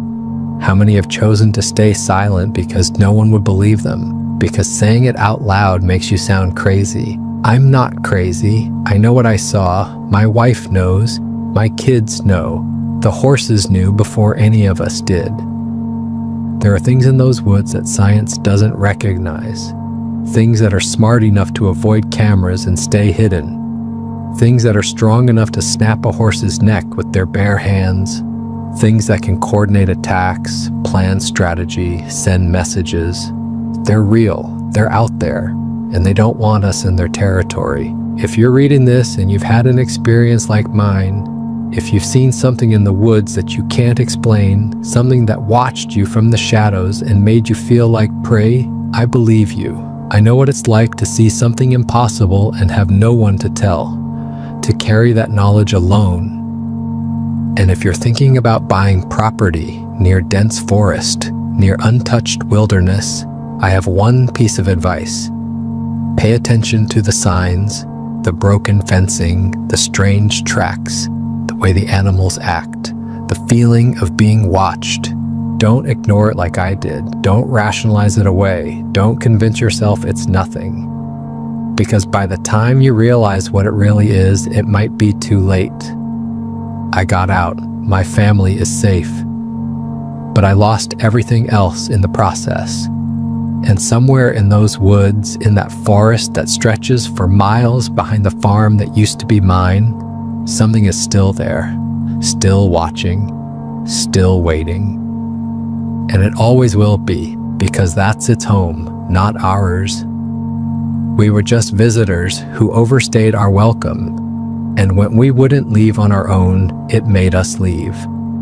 how many have chosen to stay silent because no one would believe them, because saying it out loud makes you sound crazy. I'm not crazy. I know what I saw. My wife knows. My kids know. The horses knew before any of us did. There are things in those woods that science doesn't recognize. Things that are smart enough to avoid cameras and stay hidden. Things that are strong enough to snap a horse's neck with their bare hands. Things that can coordinate attacks, plan strategy, send messages. They're real, they're out there, and they don't want us in their territory. If you're reading this and you've had an experience like mine, if you've seen something in the woods that you can't explain, something that watched you from the shadows and made you feel like prey, I believe you. I know what it's like to see something impossible and have no one to tell, to carry that knowledge alone. And if you're thinking about buying property near dense forest, near untouched wilderness, I have one piece of advice. Pay attention to the signs, the broken fencing, the strange tracks, the way the animals act, the feeling of being watched. Don't ignore it like I did. Don't rationalize it away. Don't convince yourself it's nothing. Because by the time you realize what it really is, it might be too late. I got out. My family is safe. But I lost everything else in the process. And somewhere in those woods, in that forest that stretches for miles behind the farm that used to be mine, something is still there, still watching, still waiting. and it always will be, because that's its home, not ours. We were just visitors who overstayed our welcome, and when we wouldn't leave on our own, it made us leave.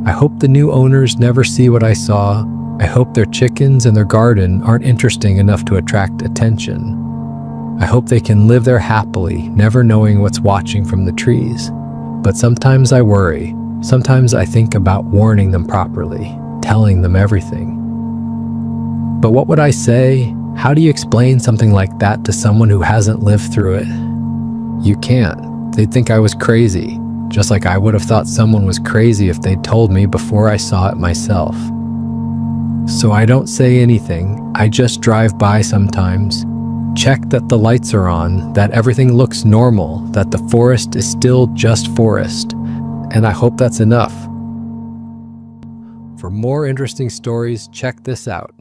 I hope the new owners never see what I saw. I hope their chickens and their garden aren't interesting enough to attract attention. I hope they can live there happily, never knowing what's watching from the trees. But sometimes I worry. Sometimes I think about warning them properly, telling them everything. But what would I say? How do you explain something like that to someone who hasn't lived through it? You can't. They'd think I was crazy, just like I would have thought someone was crazy if they'd told me before I saw it myself. So I don't say anything. I just drive by sometimes, check that the lights are on, that everything looks normal, that the forest is still just forest, and I hope that's enough. For more interesting stories, check this out.